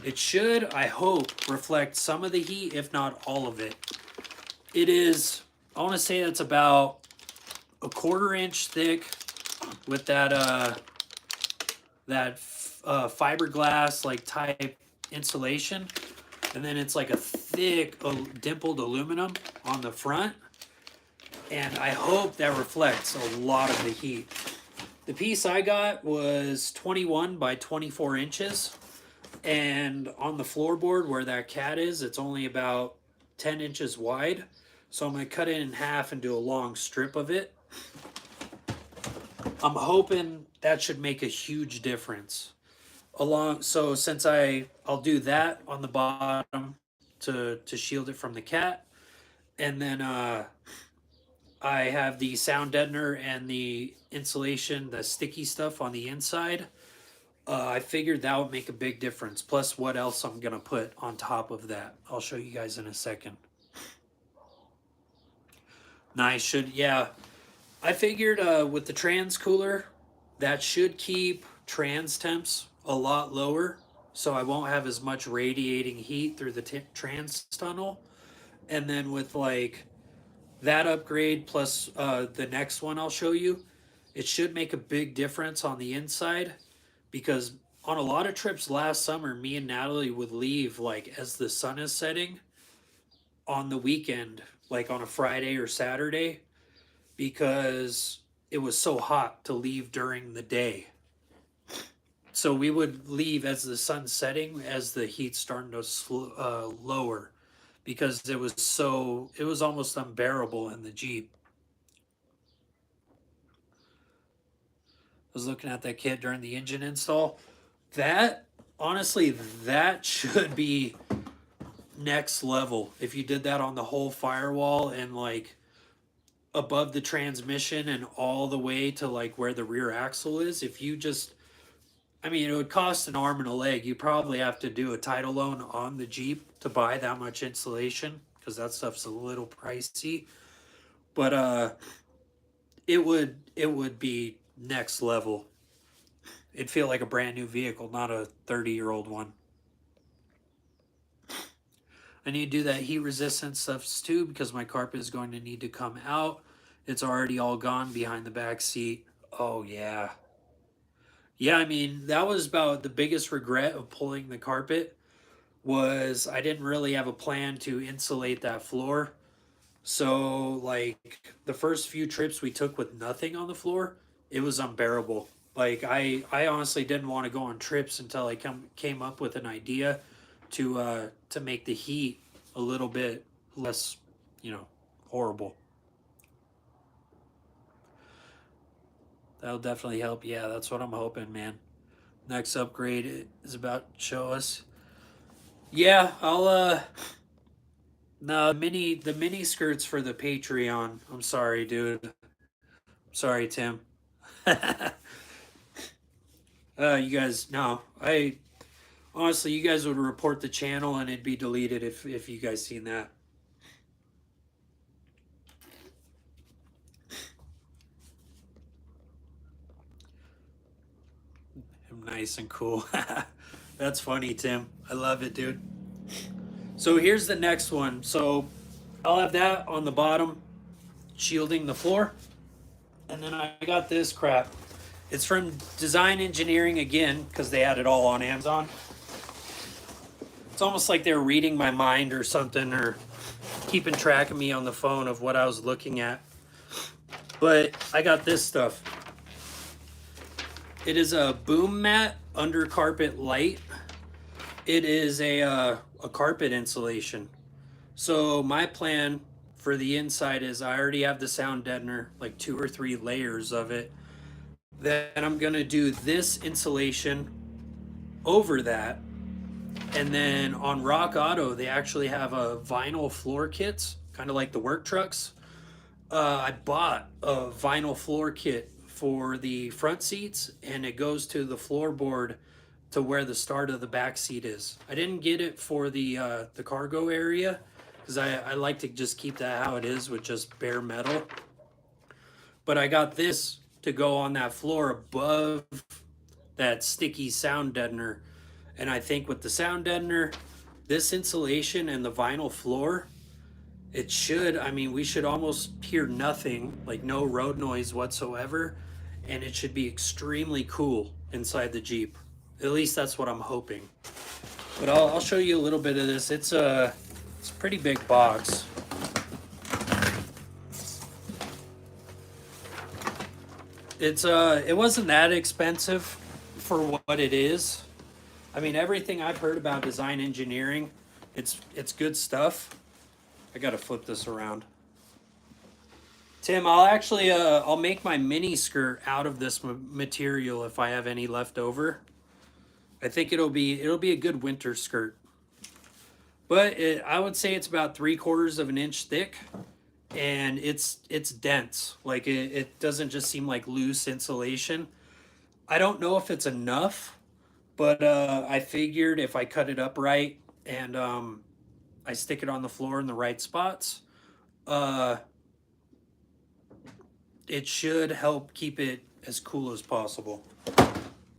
It should, I hope, reflect some of the heat, if not all of it. It is, I want to say that's about a 1/4 inch thick with that fiberglass like type insulation, and then it's like a thick dimpled aluminum on the front, and I hope that reflects a lot of the heat. The piece I got was 21 by 24 inches, and on the floorboard where that cat is, it's only about 10 inches wide. So I'm going to cut it in half and do a long strip of it. I'm hoping that should make a huge difference. So since I'll do that on the bottom to shield it from the cat, and then I have the sound deadener and the insulation, the sticky stuff on the inside. I figured that would make a big difference. Plus, what else I'm gonna put on top of that? I'll show you guys in a second. Nice, yeah. I figured with the trans cooler, that should keep trans temps a lot lower, so I won't have as much radiating heat through the trans tunnel. And then with like that upgrade plus the next one I'll show you, it should make a big difference on the inside, because on a lot of trips last summer, me and Natalie would leave like as the sun is setting on the weekend, like on a Friday or Saturday, because it was so hot to leave during the day. So we would leave as the sun's setting, as the heat's starting to lower, because it was almost unbearable in the Jeep. I was looking at that kit during the engine install. That, honestly, that should be next level. If you did that on the whole firewall and like above the transmission and all the way to like where the rear axle is, if you just, I mean, it would cost an arm and a leg. You probably have to do a title loan on the Jeep to buy that much insulation, because that stuff's a little pricey. But it would be next level. It'd feel like a brand new vehicle, not a 30-year-old one. I need to do that heat resistant stuff too, because my carpet is going to need to come out. It's already all gone behind the back seat. Oh yeah. Yeah, I mean, that was about the biggest regret of pulling the carpet, was I didn't really have a plan to insulate that floor. So like the first few trips we took with nothing on the floor, it was unbearable. Like I honestly didn't want to go on trips until I came up with an idea to make the heat a little bit less, horrible. That'll definitely help. Yeah, that's what I'm hoping, man. Next upgrade is about to show us. Yeah, I'll no, the mini skirts for the Patreon. I'm sorry, dude. Sorry, Tim. You guys, no. I honestly, you guys would report the channel and it'd be deleted if you guys seen that. I'm nice and cool. That's funny, Tim. I love it, dude. So here's the next one. So I'll have that on the bottom, shielding the floor. And then I got this crap. It's from Design Engineering again, because they had it all on Amazon. It's almost like they're reading my mind or something, or keeping track of me on the phone of what I was looking at. But I got this stuff. It is a boom mat under carpet light. It is a carpet insulation. So my plan for the inside is I already have the sound deadener, like 2 or 3 layers of it. Then I'm gonna do this insulation over that. And then on Rock Auto, they actually have a vinyl floor kits, kind of like the work trucks. I bought a vinyl floor kit for the front seats, and it goes to the floorboard to where the start of the back seat is. I didn't get it for the cargo area, because I like to just keep that how it is with just bare metal. But I got this to go on that floor above that sticky sound deadener. And I think with the sound deadener, this insulation, and the vinyl floor, it should, I mean, we should almost hear nothing, like no road noise whatsoever. And it should be extremely cool inside the Jeep. At least that's what I'm hoping. But I'll show you a little bit of this. It's a pretty big box. It wasn't that expensive for what it is. I mean, everything I've heard about Design Engineering, it's good stuff. I gotta flip this around. Tim, I'll actually I'll make my mini skirt out of this material if I have any left over. I think it'll be a good winter skirt. But I would say it's about 3/4 of an inch thick, and it's dense. Like it doesn't just seem like loose insulation. I don't know if it's enough, but I figured if I cut it up right and I stick it on the floor in the right spots, it should help keep it as cool as possible.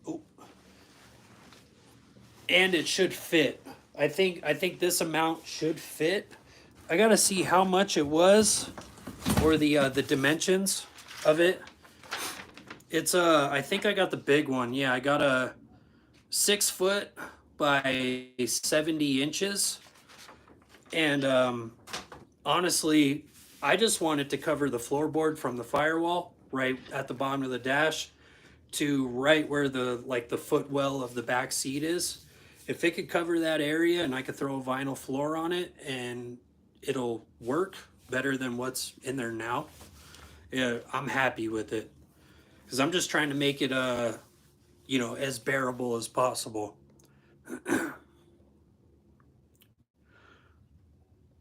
Oh. And it should fit. I think this amount should fit. I gotta see how much it was, or the dimensions of it. It's I think I got the big one. Yeah, I got a 6 foot by 70 inches. And honestly, I just wanted to cover the floorboard from the firewall right at the bottom of the dash. to right where the like the footwell of the back seat is. If it could cover that area and I could throw a vinyl floor on it and it'll work better than what's in there now, yeah, I'm happy with it. Because I'm just trying to make it you know, as bearable as possible.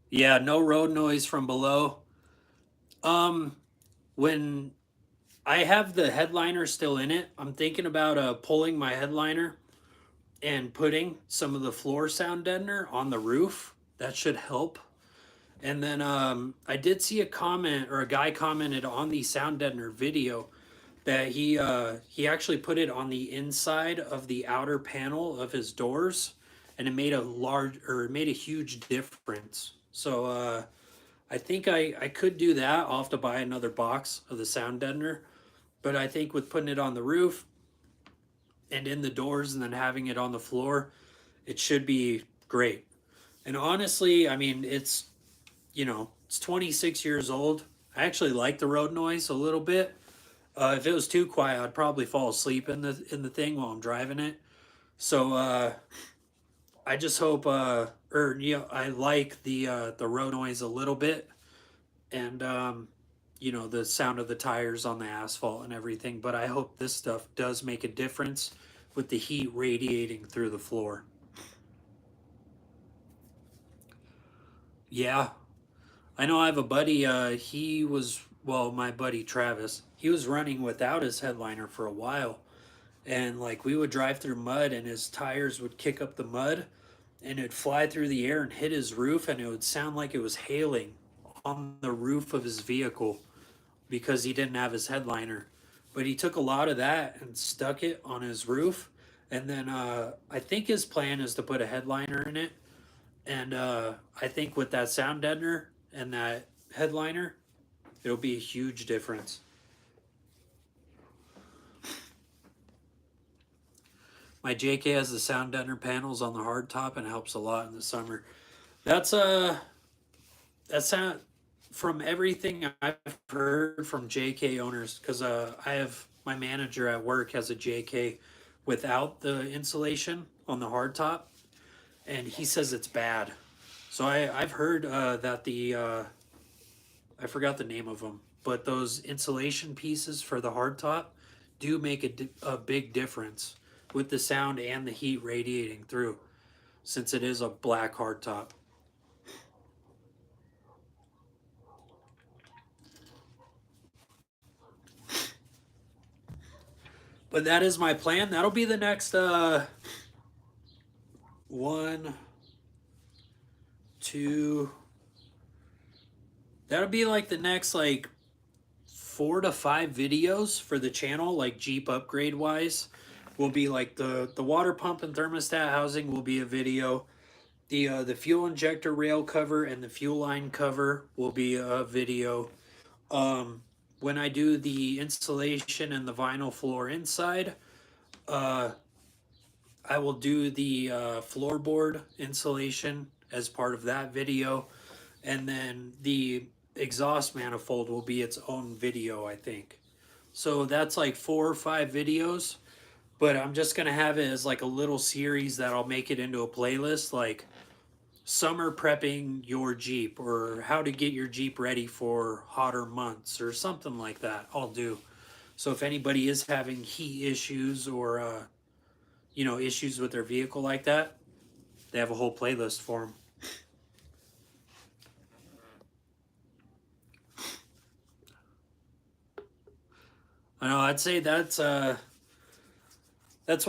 Yeah, no road noise from below. Um, when I have the headliner still in it, I'm thinking about pulling my headliner and putting some of the floor sound deadener on the roof. That should help. And then I did see a comment, or a guy commented on the sound deadener video, that he actually put it on the inside of the outer panel of his doors, and it made it made a huge difference. So I think I could do that. I'll have to buy another box of the sound deadener, but I think with putting it on the roof and in the doors and then having it on the floor, it should be great. And honestly, I mean, it's, you know, it's 26 years old. I actually like the road noise a little bit. If it was too quiet, I'd probably fall asleep in the thing while I'm driving it. So I just hope, or you know, I like the road noise a little bit, and you know, the sound of the tires on the asphalt and everything. But I hope this stuff does make a difference with the heat radiating through the floor. Yeah, I know I have a buddy, he was, well, my buddy Travis, he was running without his headliner for a while. And like we would drive through mud and his tires would kick up the mud and it'd fly through the air and hit his roof and it would sound like it was hailing on the roof of his vehicle because he didn't have his headliner. But he took a lot of that and stuck it on his roof. And then I think his plan is to put a headliner in it, and I think with that sound deadener and that headliner, it'll be a huge difference. My JK has the sound deadener panels on the hardtop and it helps a lot in the summer. That's that's not, from everything I've heard from JK owners, because I have my manager at work has a JK without the insulation on the hardtop, and he says it's bad. So I've heard that the I forgot the name of them, but those insulation pieces for the hardtop do make a big difference with the sound and the heat radiating through, since it is a black hardtop. But that is my plan. That'll be the next one, two. That'll be like the next like 4 to 5 videos for the channel, like Jeep upgrade wise. Will be like the water pump and thermostat housing will be a video. The fuel injector rail cover and the fuel line cover will be a video. When I do the installation and the vinyl floor inside, uh, I will do the floorboard insulation as part of that video, and then the exhaust manifold will be its own video, I think. So that's like 4 or 5 videos, but I'm just gonna have it as like a little series that I'll make it into a playlist, like summer prepping your Jeep, or how to get your Jeep ready for hotter months, or something like that. I'll do. So if anybody is having heat issues or you know, issues with their vehicle like that, they have a whole playlist for them. I know. I'd say that's one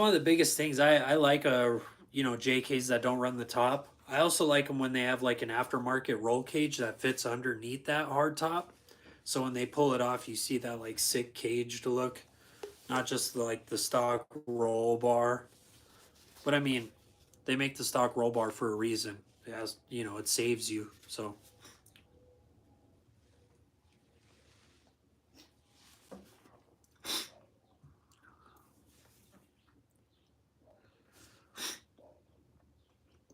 of the biggest things. I like you know, JKs that don't run the top. I also like them when they have like an aftermarket roll cage that fits underneath that hard top. So when they pull it off, you see that like sick caged look, not just like the stock roll bar. But I mean, they make the stock roll bar for a reason. It has, you know, it saves you. So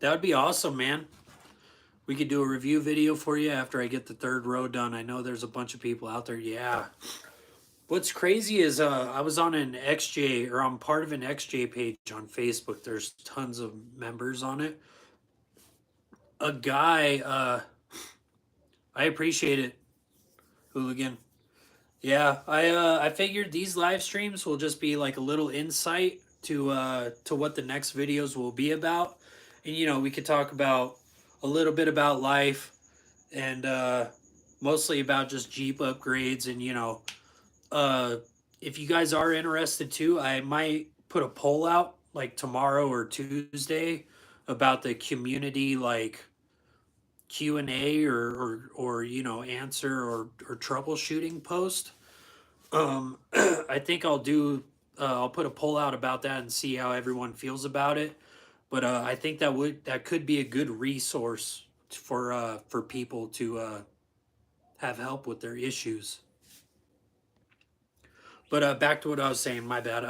that would be awesome, man. We could do a review video for you after I get the 3rd row done. I know there's a bunch of people out there. Yeah. What's crazy is I was on an XJ, or I'm part of an XJ page on Facebook. There's tons of members on it. A guy, I appreciate it, Hooligan. Yeah, I figured these live streams will just be like a little insight to what the next videos will be about. And you know, we could talk about a little bit about life and mostly about just Jeep upgrades and you know, uh if you guys are interested too, I might put a poll out like tomorrow or Tuesday about the community like Q&A or you know, answer or troubleshooting post. I think I'll put a poll out about that and see how everyone feels about it. But I think that could be a good resource for people to have help with their issues. But back to what I was saying. My bad.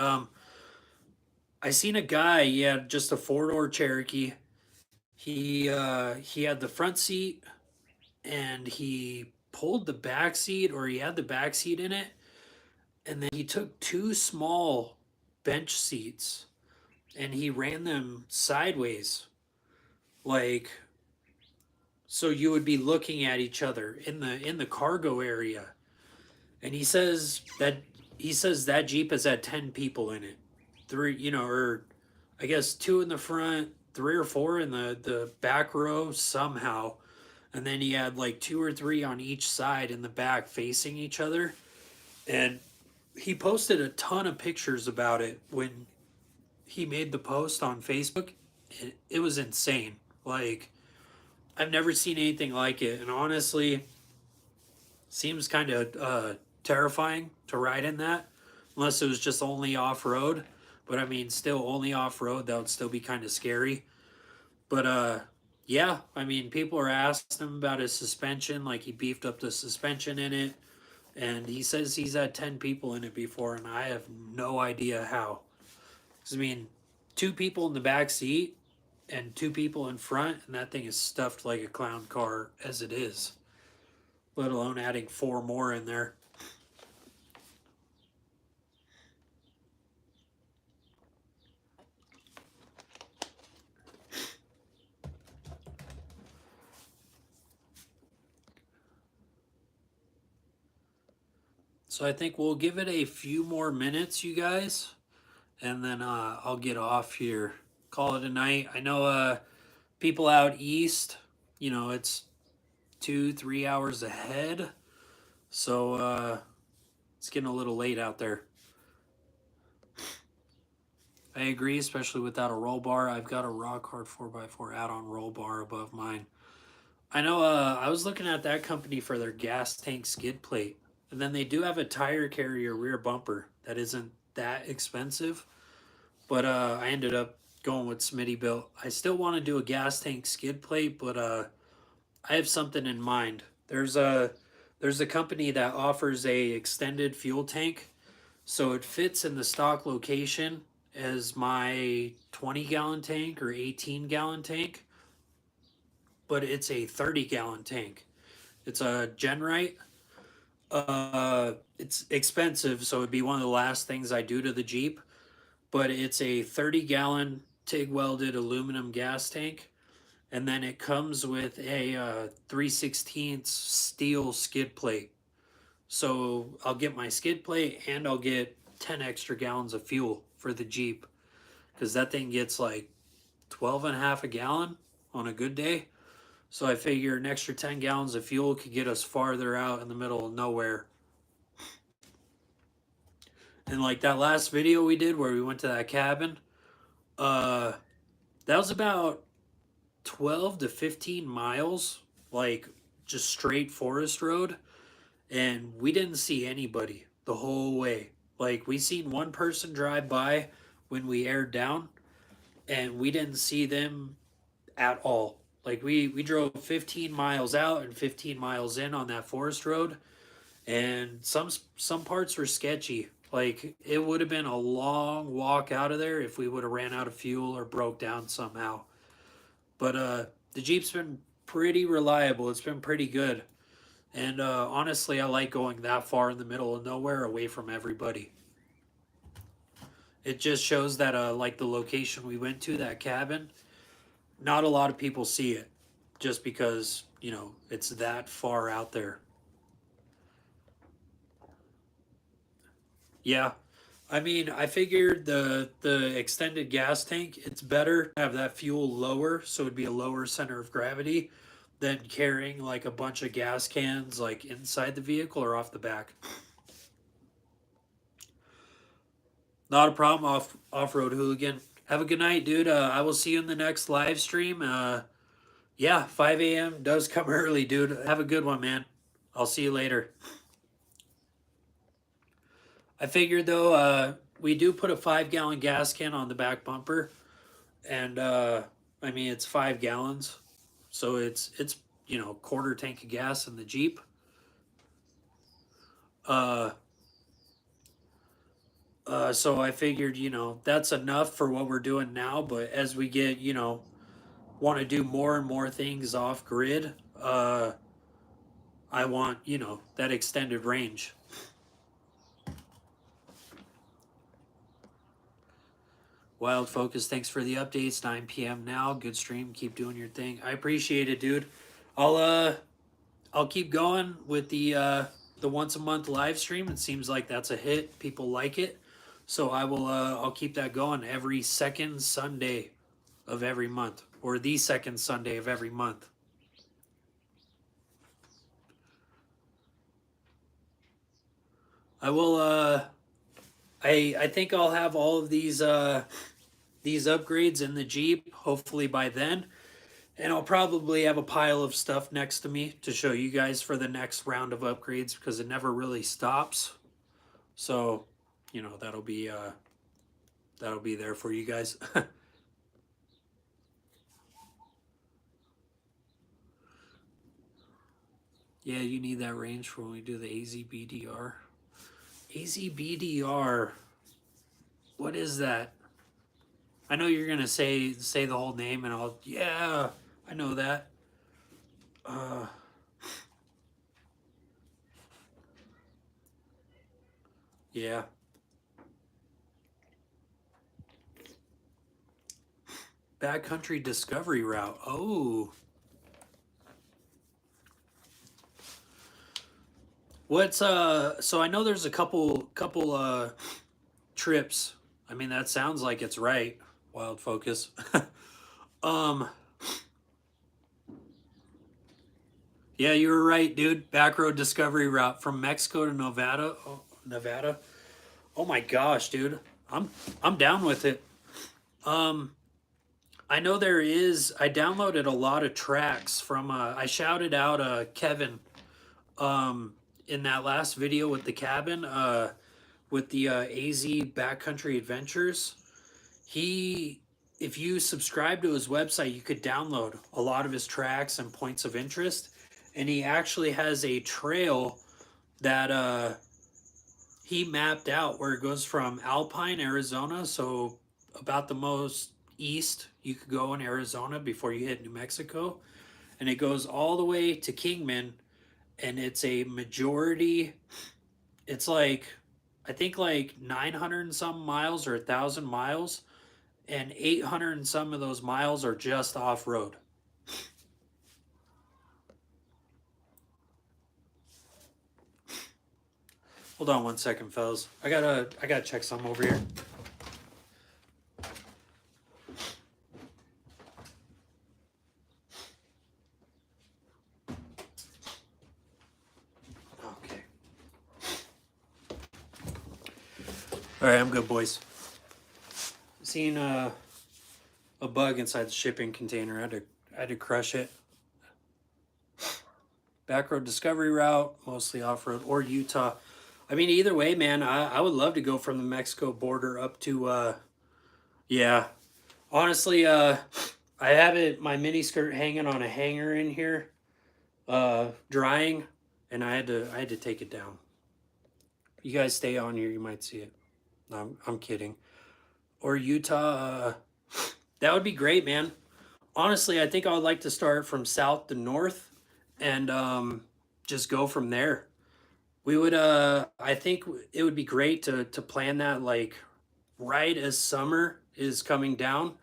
I seen a guy. He had just a 4-door Cherokee. He had the front seat and he pulled the back seat, or he had the back seat in it, and then he took two small bench seats and he ran them sideways, like so you would be looking at each other in the cargo area. And he says that Jeep has had 10 people in it, three, you know, or I guess two in the front, three or four in the back row somehow, and then he had like two or three on each side in the back facing each other. And he posted a ton of pictures about it when he made the post on Facebook. It was insane. Like, I've never seen anything like it, and honestly, seems kind of terrifying to ride in that, unless it was just only off road. But I mean, still only off road, that would still be kind of scary. But yeah, I mean, people are asking him about his suspension, like he beefed up the suspension in it, and he says he's had 10 people in it before, and I have no idea how. 'Cause, I mean, two people in the back seat and two people in front, and that thing is stuffed like a clown car as it is, let alone adding four more in there. So I think we'll give it a few more minutes, you guys, and then I'll get off here. Call it a night. I know people out east, you know, it's 2-3 hours ahead, so it's getting a little late out there. I agree, especially without a roll bar. I've got a rock hard 4x4 add-on roll bar above mine. I know I was looking at that company for their gas tank skid plate. And then they do have a tire carrier rear bumper that isn't that expensive. But I ended up going with Smitty built. I still want to do a gas tank skid plate, but I have something in mind. There's a company that offers a extended fuel tank, so it fits in the stock location as my 20-gallon tank or 18-gallon tank, but it's a 30-gallon tank. It's a Genrite. It's expensive, so it'd be one of the last things I do to the Jeep. But it's a 30-gallon TIG welded aluminum gas tank, and then it comes with a 3/16 steel skid plate. So I'll get my skid plate and I'll get 10 extra gallons of fuel for the Jeep, because that thing gets like 12 and a half a gallon on a good day. So I figure an extra 10 gallons of fuel could get us farther out in the middle of nowhere. And like that last video we did where we went to that cabin, uh, that was about 12 to 15 miles, like just straight forest road. And we didn't see anybody the whole way. Like we seen one person drive by when we aired down, and we didn't see them at all. Like we drove 15 miles out and 15 miles in on that forest road, and some parts were sketchy. Like it would have been a long walk out of there if we would have ran out of fuel or broke down somehow. But the Jeep's been pretty reliable. It's been pretty good. And honestly, I like going that far in the middle of nowhere away from everybody. It just shows that like the location we went to, that cabin, not a lot of people see it just because, you know, it's that far out there. Yeah. I mean, I figured the extended gas tank, it's better to have that fuel lower, so it'd be a lower center of gravity than carrying like a bunch of gas cans like inside the vehicle or off the back. Not a problem, off-road hooligan. Have a good night, dude. I will see you in the next live stream. Yeah, 5 a.m. does come early, dude. Have a good one, man. I'll see you later. I figured though, we do put a 5-gallon gas can on the back bumper, and I mean it's 5 gallons, so it's you know, quarter tank of gas in the Jeep. Uh, so I figured, you know, that's enough for what we're doing now. But as we get, you know, want to do more and more things off grid, I want, you know, that extended range. Wild Focus, thanks for the updates. 9 p.m. now. Good stream. Keep doing your thing. I appreciate it, dude. I'll keep going with the once a month live stream. It seems like that's a hit. People like it. So I'll keep that going every second Sunday of every month, or the second Sunday of every month. I will I think I'll have all of these upgrades in the Jeep hopefully by then. And I'll probably have a pile of stuff next to me to show you guys for the next round of upgrades because it never really stops. So, you know, that'll be there for you guys. Yeah, you need that range for when we do the AZBDR. AZBDR. What is that? I know you're gonna say the whole name, and yeah, I know that. Yeah. Backcountry discovery route. Oh. What's so I know there's a couple trips. I mean that sounds like it's right. Wild Focus. Yeah, you were right, dude. Back road discovery route from Mexico to Nevada. Oh, Nevada. Oh my gosh, dude. I'm down with it. I know there is. I downloaded a lot of tracks from. I shouted out Kevin. In that last video with the cabin. With the AZ Backcountry Adventures. If you subscribe to his website, you could download a lot of his tracks and points of interest. And he actually has a trail that he mapped out where it goes from Alpine, Arizona, so about the most east you could go in Arizona before you hit New Mexico. And it goes all the way to Kingman, and it's a majority, it's like, I think like 900 and some miles or 1,000 miles, and 800 and some of those miles are just off-road. Hold on one second, fellas. I gotta check something over here. Okay. All right, I'm good, boys. Seen a bug inside the shipping container. I had to crush it. Backroad discovery route, mostly off-road, or Utah. I mean, either way, man, I would love to go from the Mexico border up to, yeah. Honestly, I have my mini skirt hanging on a hanger in here, drying, and I had to take it down. You guys stay on here, you might see it. No, I'm kidding. Or Utah, that would be great, man. Honestly, I think I would like to start from south to north, and just go from there. We would I think it would be great to plan that like right as summer is coming down.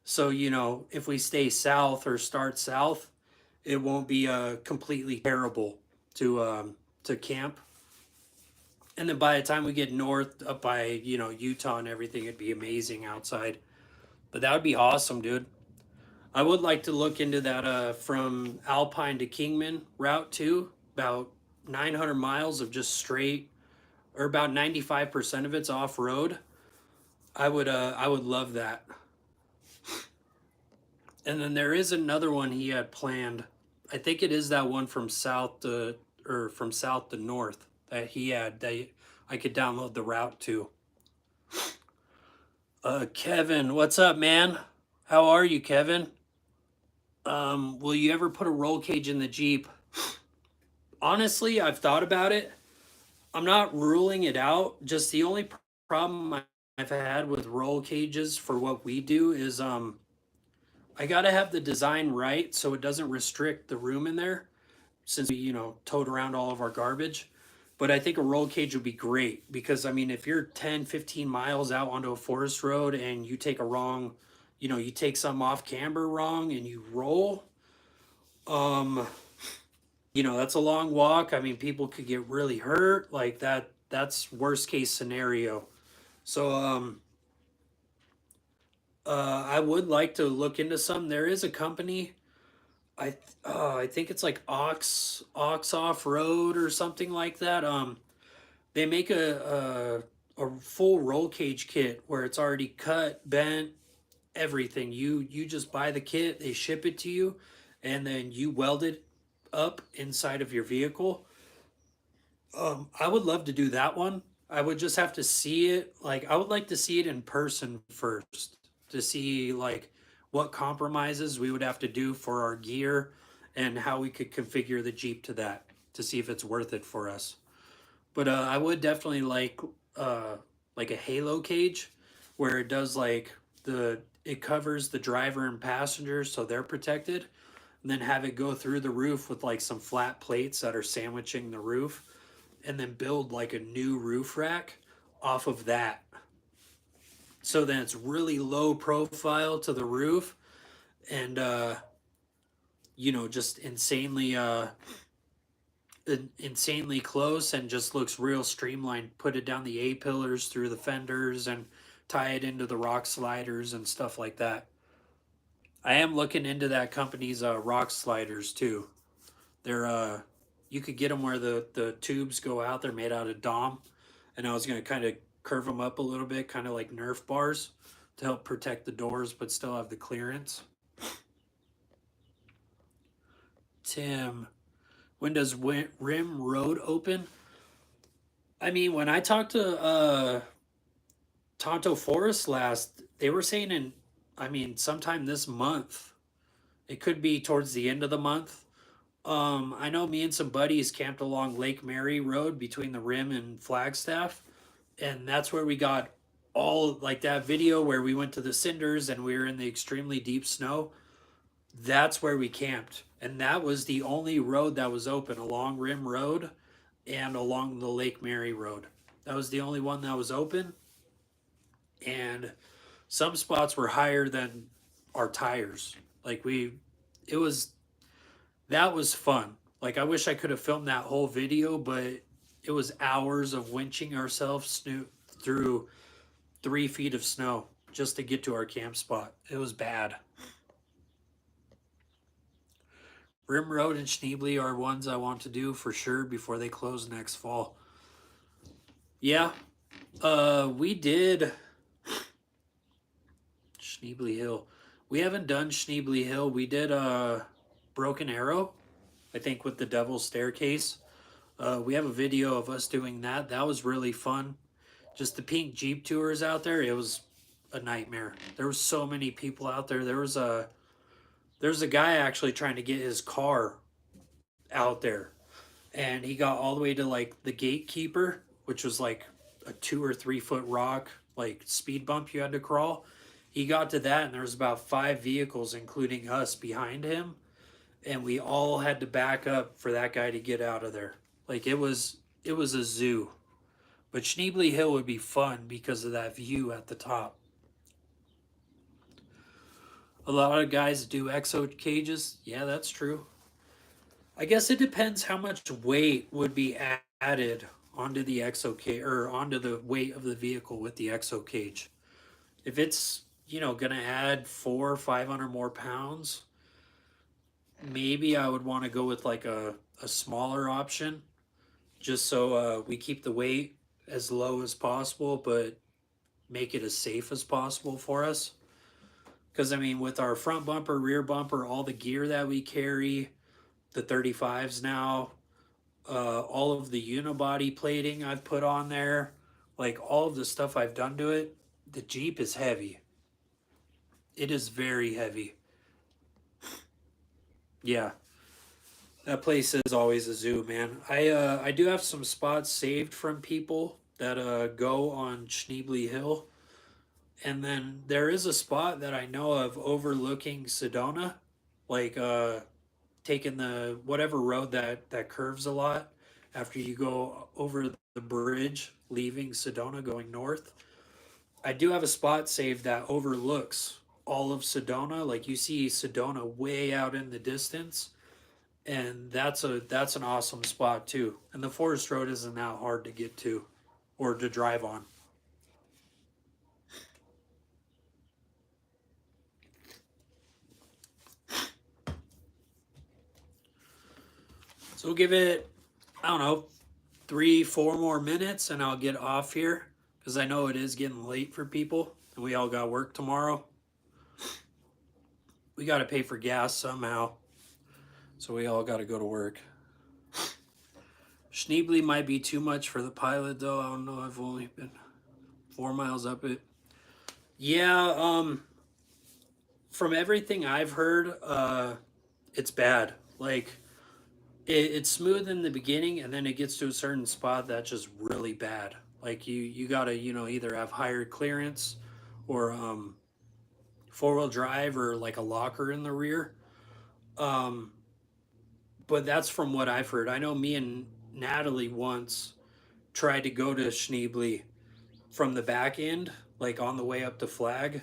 So, you know, if we stay south or start south, it won't be completely terrible to camp. And then by the time we get north up by, you know, Utah and everything, it'd be amazing outside. But that would be awesome, dude. I would like to look into that from Alpine to Kingman route too. About 900 miles of just straight, or about 95% of it's off road. I would love that. And then there is another one he had planned. I think it is that one from south to or from south to north that he had that I could download the route to. Kevin, what's up, man? How are you, Kevin? Will you ever put a roll cage in the Jeep? Honestly, I've thought about it. I'm not ruling it out. Just the only problem I've had with roll cages for what we do is I gotta have the design right so it doesn't restrict the room in there since we, you know, towed around all of our garbage. But I think a roll cage would be great because I mean, if you're 10, 15 miles out onto a forest road and you take a wrong, you know, you take some off camber wrong and you roll, um, you know, that's a long walk. I mean, people could get really hurt like that. That's worst case scenario. So, I would like to look into some. There is a company. I think it's like Ox Off Road or something like that. They make a full roll cage kit where it's already cut, bent, everything. You just buy the kit, they ship it to you, and then you weld it up inside of your vehicle. I would love to do that one. I would just have to see it. Like I would like to see it in person first to see like what compromises we would have to do for our gear and how we could configure the Jeep to that to see if it's worth it for us. But I would definitely like a halo cage where it does like it covers the driver and passengers so they're protected, and then have it go through the roof with like some flat plates that are sandwiching the roof, and then build like a new roof rack off of that. So then it's really low profile to the roof and you know, just insanely close and just looks real streamlined. Put it down the A pillars through the fenders and tie it into the rock sliders and stuff like that. I am looking into that company's rock sliders too. They're you could get them where the tubes go out. They're made out of Dom, and I was gonna kind of curve them up a little bit, kind of like Nerf bars, to help protect the doors, but still have the clearance. Tim, when does Rim Road open? I mean, when I talked to Tonto Forest last, they were saying I mean, sometime this month. It could be towards the end of the month. I know me and some buddies camped along Lake Mary Road between the Rim and Flagstaff, and that's where we got all like that video where we went to the cinders and we were in the extremely deep snow. That's where we camped, and that was the only road that was open along Rim Road and along the Lake Mary Road. That was the only one that was open, and some spots were higher than our tires. Like it was that was fun. Like I wish I could have filmed that whole video, but it was hours of winching ourselves through 3 feet of snow just to get to our camp spot. It was bad. Rim Road and Schneebly are ones I want to do for sure before they close next fall. Yeah, we did Schneebly Hill. We haven't done Schneebly Hill. We did Broken Arrow, I think, with the Devil's Staircase. We have a video of us doing that. That was really fun. Just the pink Jeep tours out there, it was a nightmare. There were so many people out there. There's a guy actually trying to get his car out there, and he got all the way to like the gatekeeper, which was like a 2 or 3 foot rock, like speed bump you had to crawl. He got to that, and there was about 5 vehicles, including us, behind him, and we all had to back up for that guy to get out of there. Like it was a zoo. But Schneebly Hill would be fun because of that view at the top. A lot of guys do exo cages. Yeah, that's true. I guess it depends how much weight would be added onto the exo cage or onto the weight of the vehicle with the exo cage. If it's, you know, gonna add 400 or 500 more pounds, maybe I would want to go with like a smaller option, just so we keep the weight as low as possible, but make it as safe as possible for us. Because I mean, with our front bumper, rear bumper, all the gear that we carry, the 35s now, all of the unibody plating I've put on there, like all of the stuff I've done to it, the Jeep is heavy. It is very heavy. Yeah, that place is always a zoo, man. I do have some spots saved from people that go on Schneebly Hill, and then there is a spot that I know of overlooking Sedona, like taking the whatever road that curves a lot after you go over the bridge leaving Sedona going north. I do have a spot saved that overlooks all of Sedona. Like you see Sedona way out in the distance, and that's an awesome spot too. And the forest road isn't that hard to get to or to drive on. So we'll give it, I don't know, 3 4 more minutes and I'll get off here because I know it is getting late for people and we all got work tomorrow. We got to pay for gas somehow, so we all got to go to work. Schneebly might be too much for the pilot though. I don't know. I've only been 4 miles up it. Yeah, from everything I've heard, it's bad. Like it's smooth in the beginning, and then it gets to a certain spot that's just really bad. Like you gotta either have higher clearance, or 4-wheel drive, or like a locker in the rear. Um, but that's from what I've heard. I know me and Natalie once tried to go to Schneebly from the back end, like on the way up to Flag,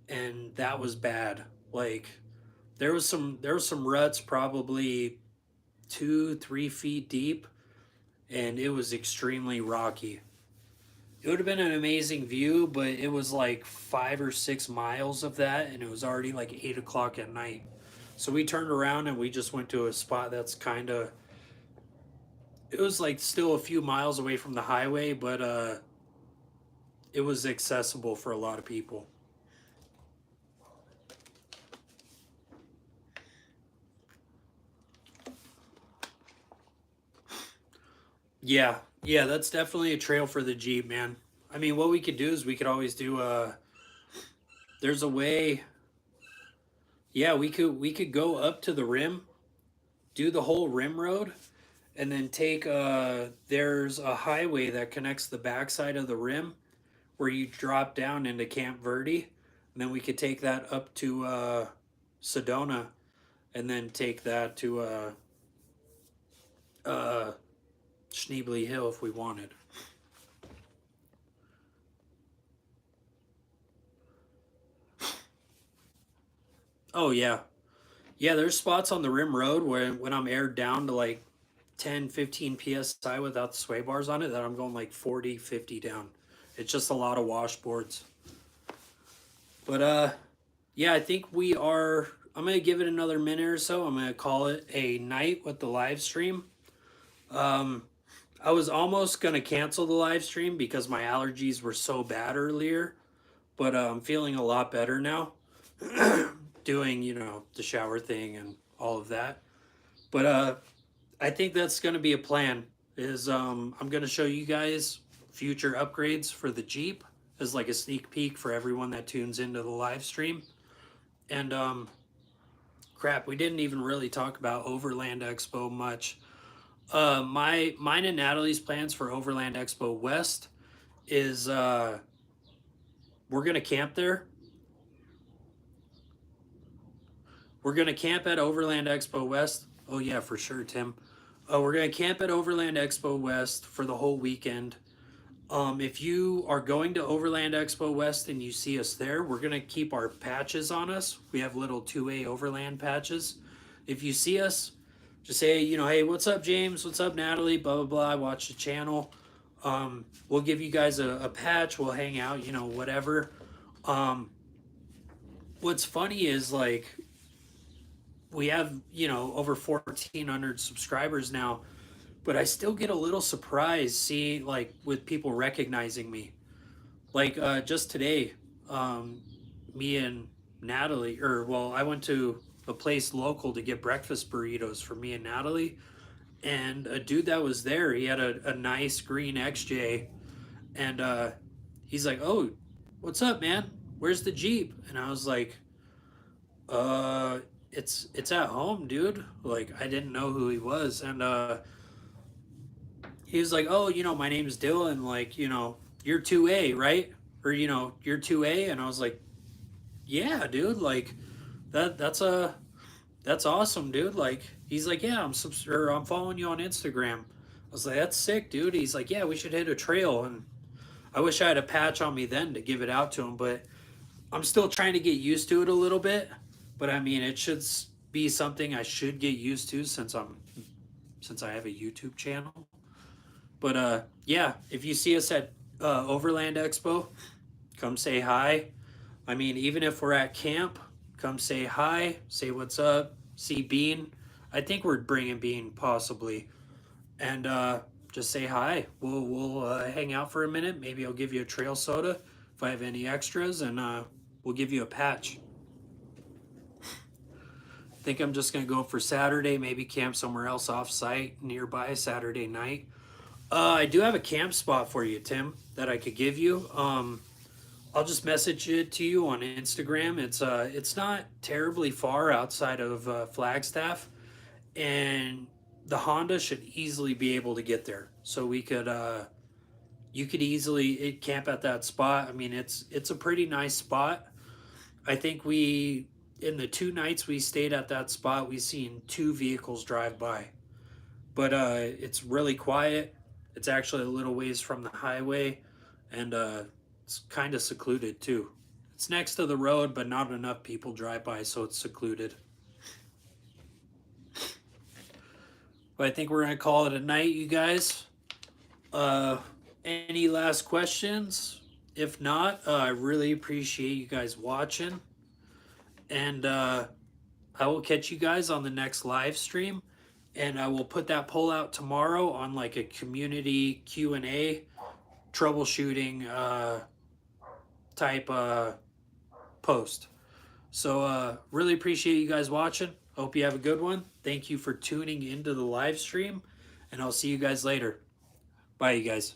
and that was bad. Like there was some ruts probably 2 3 feet deep, and it was extremely rocky. It would have been an amazing view, but it was like 5 or 6 miles of that, and it was already like 8 o'clock at night. So we turned around and we just went to a spot that's kind of, it was like still a few miles away from the highway, but it was accessible for a lot of people. Yeah, yeah, that's definitely a trail for the Jeep, man. I mean, what we could do is we could always do there's a way. Yeah, we could go up to the rim, do the whole rim road, and then take there's a highway that connects the backside of the rim where you drop down into Camp Verde, and then we could take that up to Sedona, and then take that to uh, Schneebly Hill if we wanted. Oh yeah, yeah. There's spots on the rim road where when I'm aired down to like 10, 15 psi without the sway bars on it, that I'm going like 40, 50 down. It's just a lot of washboards. But yeah, I think we are. I'm gonna give it another minute or so. I'm gonna call it a night with the live stream. Um, I was almost gonna cancel the live stream because my allergies were so bad earlier, but I'm feeling a lot better now. Doing the shower thing and all of that. But I think that's gonna be a plan. Is I'm gonna show you guys future upgrades for the Jeep as like a sneak peek for everyone that tunes into the live stream. And crap, we didn't even really talk about Overland Expo much. Mine and Natalie's plans for Overland Expo West is we're gonna camp there. we're going to camp at Overland Expo West. Oh yeah, for sure, Tim. We're going to camp at Overland Expo West for the whole weekend. If you are going to Overland Expo West and you see us there, we're going to keep our patches on us. We have little 2A Overland patches. If you see us, just say, you know, hey, what's up, James? What's up, Natalie? Blah, blah, blah. I watch the channel. We'll give you guys a patch. We'll hang out, you know, whatever. What's funny is, like, we have, you know, over 1,400 subscribers now, but I still get a little surprised seeing, like, with people recognizing me. Like, just today, me and Natalie, or, well, I went to a place local to get breakfast burritos for me and Natalie, and a dude that was there, he had a nice green XJ, and he's like, oh, what's up, man? Where's the Jeep? And I was like, it's at home, dude. Like, I didn't know who he was. And he was like, oh, you know, my name's Dylan. Like, you know, you're 2A, right? Or, you know, you're 2A. And I was like, yeah, dude. Like, that's awesome, dude. Like, he's like, yeah, I'm following you on Instagram. I was like, that's sick, dude. He's like, yeah, we should hit a trail. And I wish I had a patch on me then to give it out to him, but I'm still trying to get used to it a little bit. But I mean, it should be something I should get used to since I have a YouTube channel. But yeah, if you see us at Overland Expo, come say hi. I mean, even if we're at camp, come say hi, say what's up, see Bean. I think we're bringing Bean possibly, and just say hi. We'll hang out for a minute. Maybe I'll give you a trail soda if I have any extras, and we'll give you a patch. I think I'm just gonna go for Saturday, maybe camp somewhere else off site nearby Saturday night. I do have a camp spot for you, Tim, that I could give you. I'll just message it to you on Instagram. It's not terribly far outside of Flagstaff, and the Honda should easily be able to get there. So we could you could easily camp at that spot. I mean, it's a pretty nice spot. I think in the 2 nights we stayed at that spot, we seen 2 vehicles drive by. But it's really quiet. It's actually a little ways from the highway, and it's kind of secluded too. It's next to the road, but not enough people drive by, so it's secluded. But I think we're gonna call it a night, you guys. Any last questions? If not, I really appreciate you guys watching, and I will catch you guys on the next live stream. And I will put that poll out tomorrow on like a community Q&A troubleshooting type post. So really appreciate you guys watching. Hope you have a good one. Thank you for tuning into the live stream, and I'll see you guys later. Bye, you guys.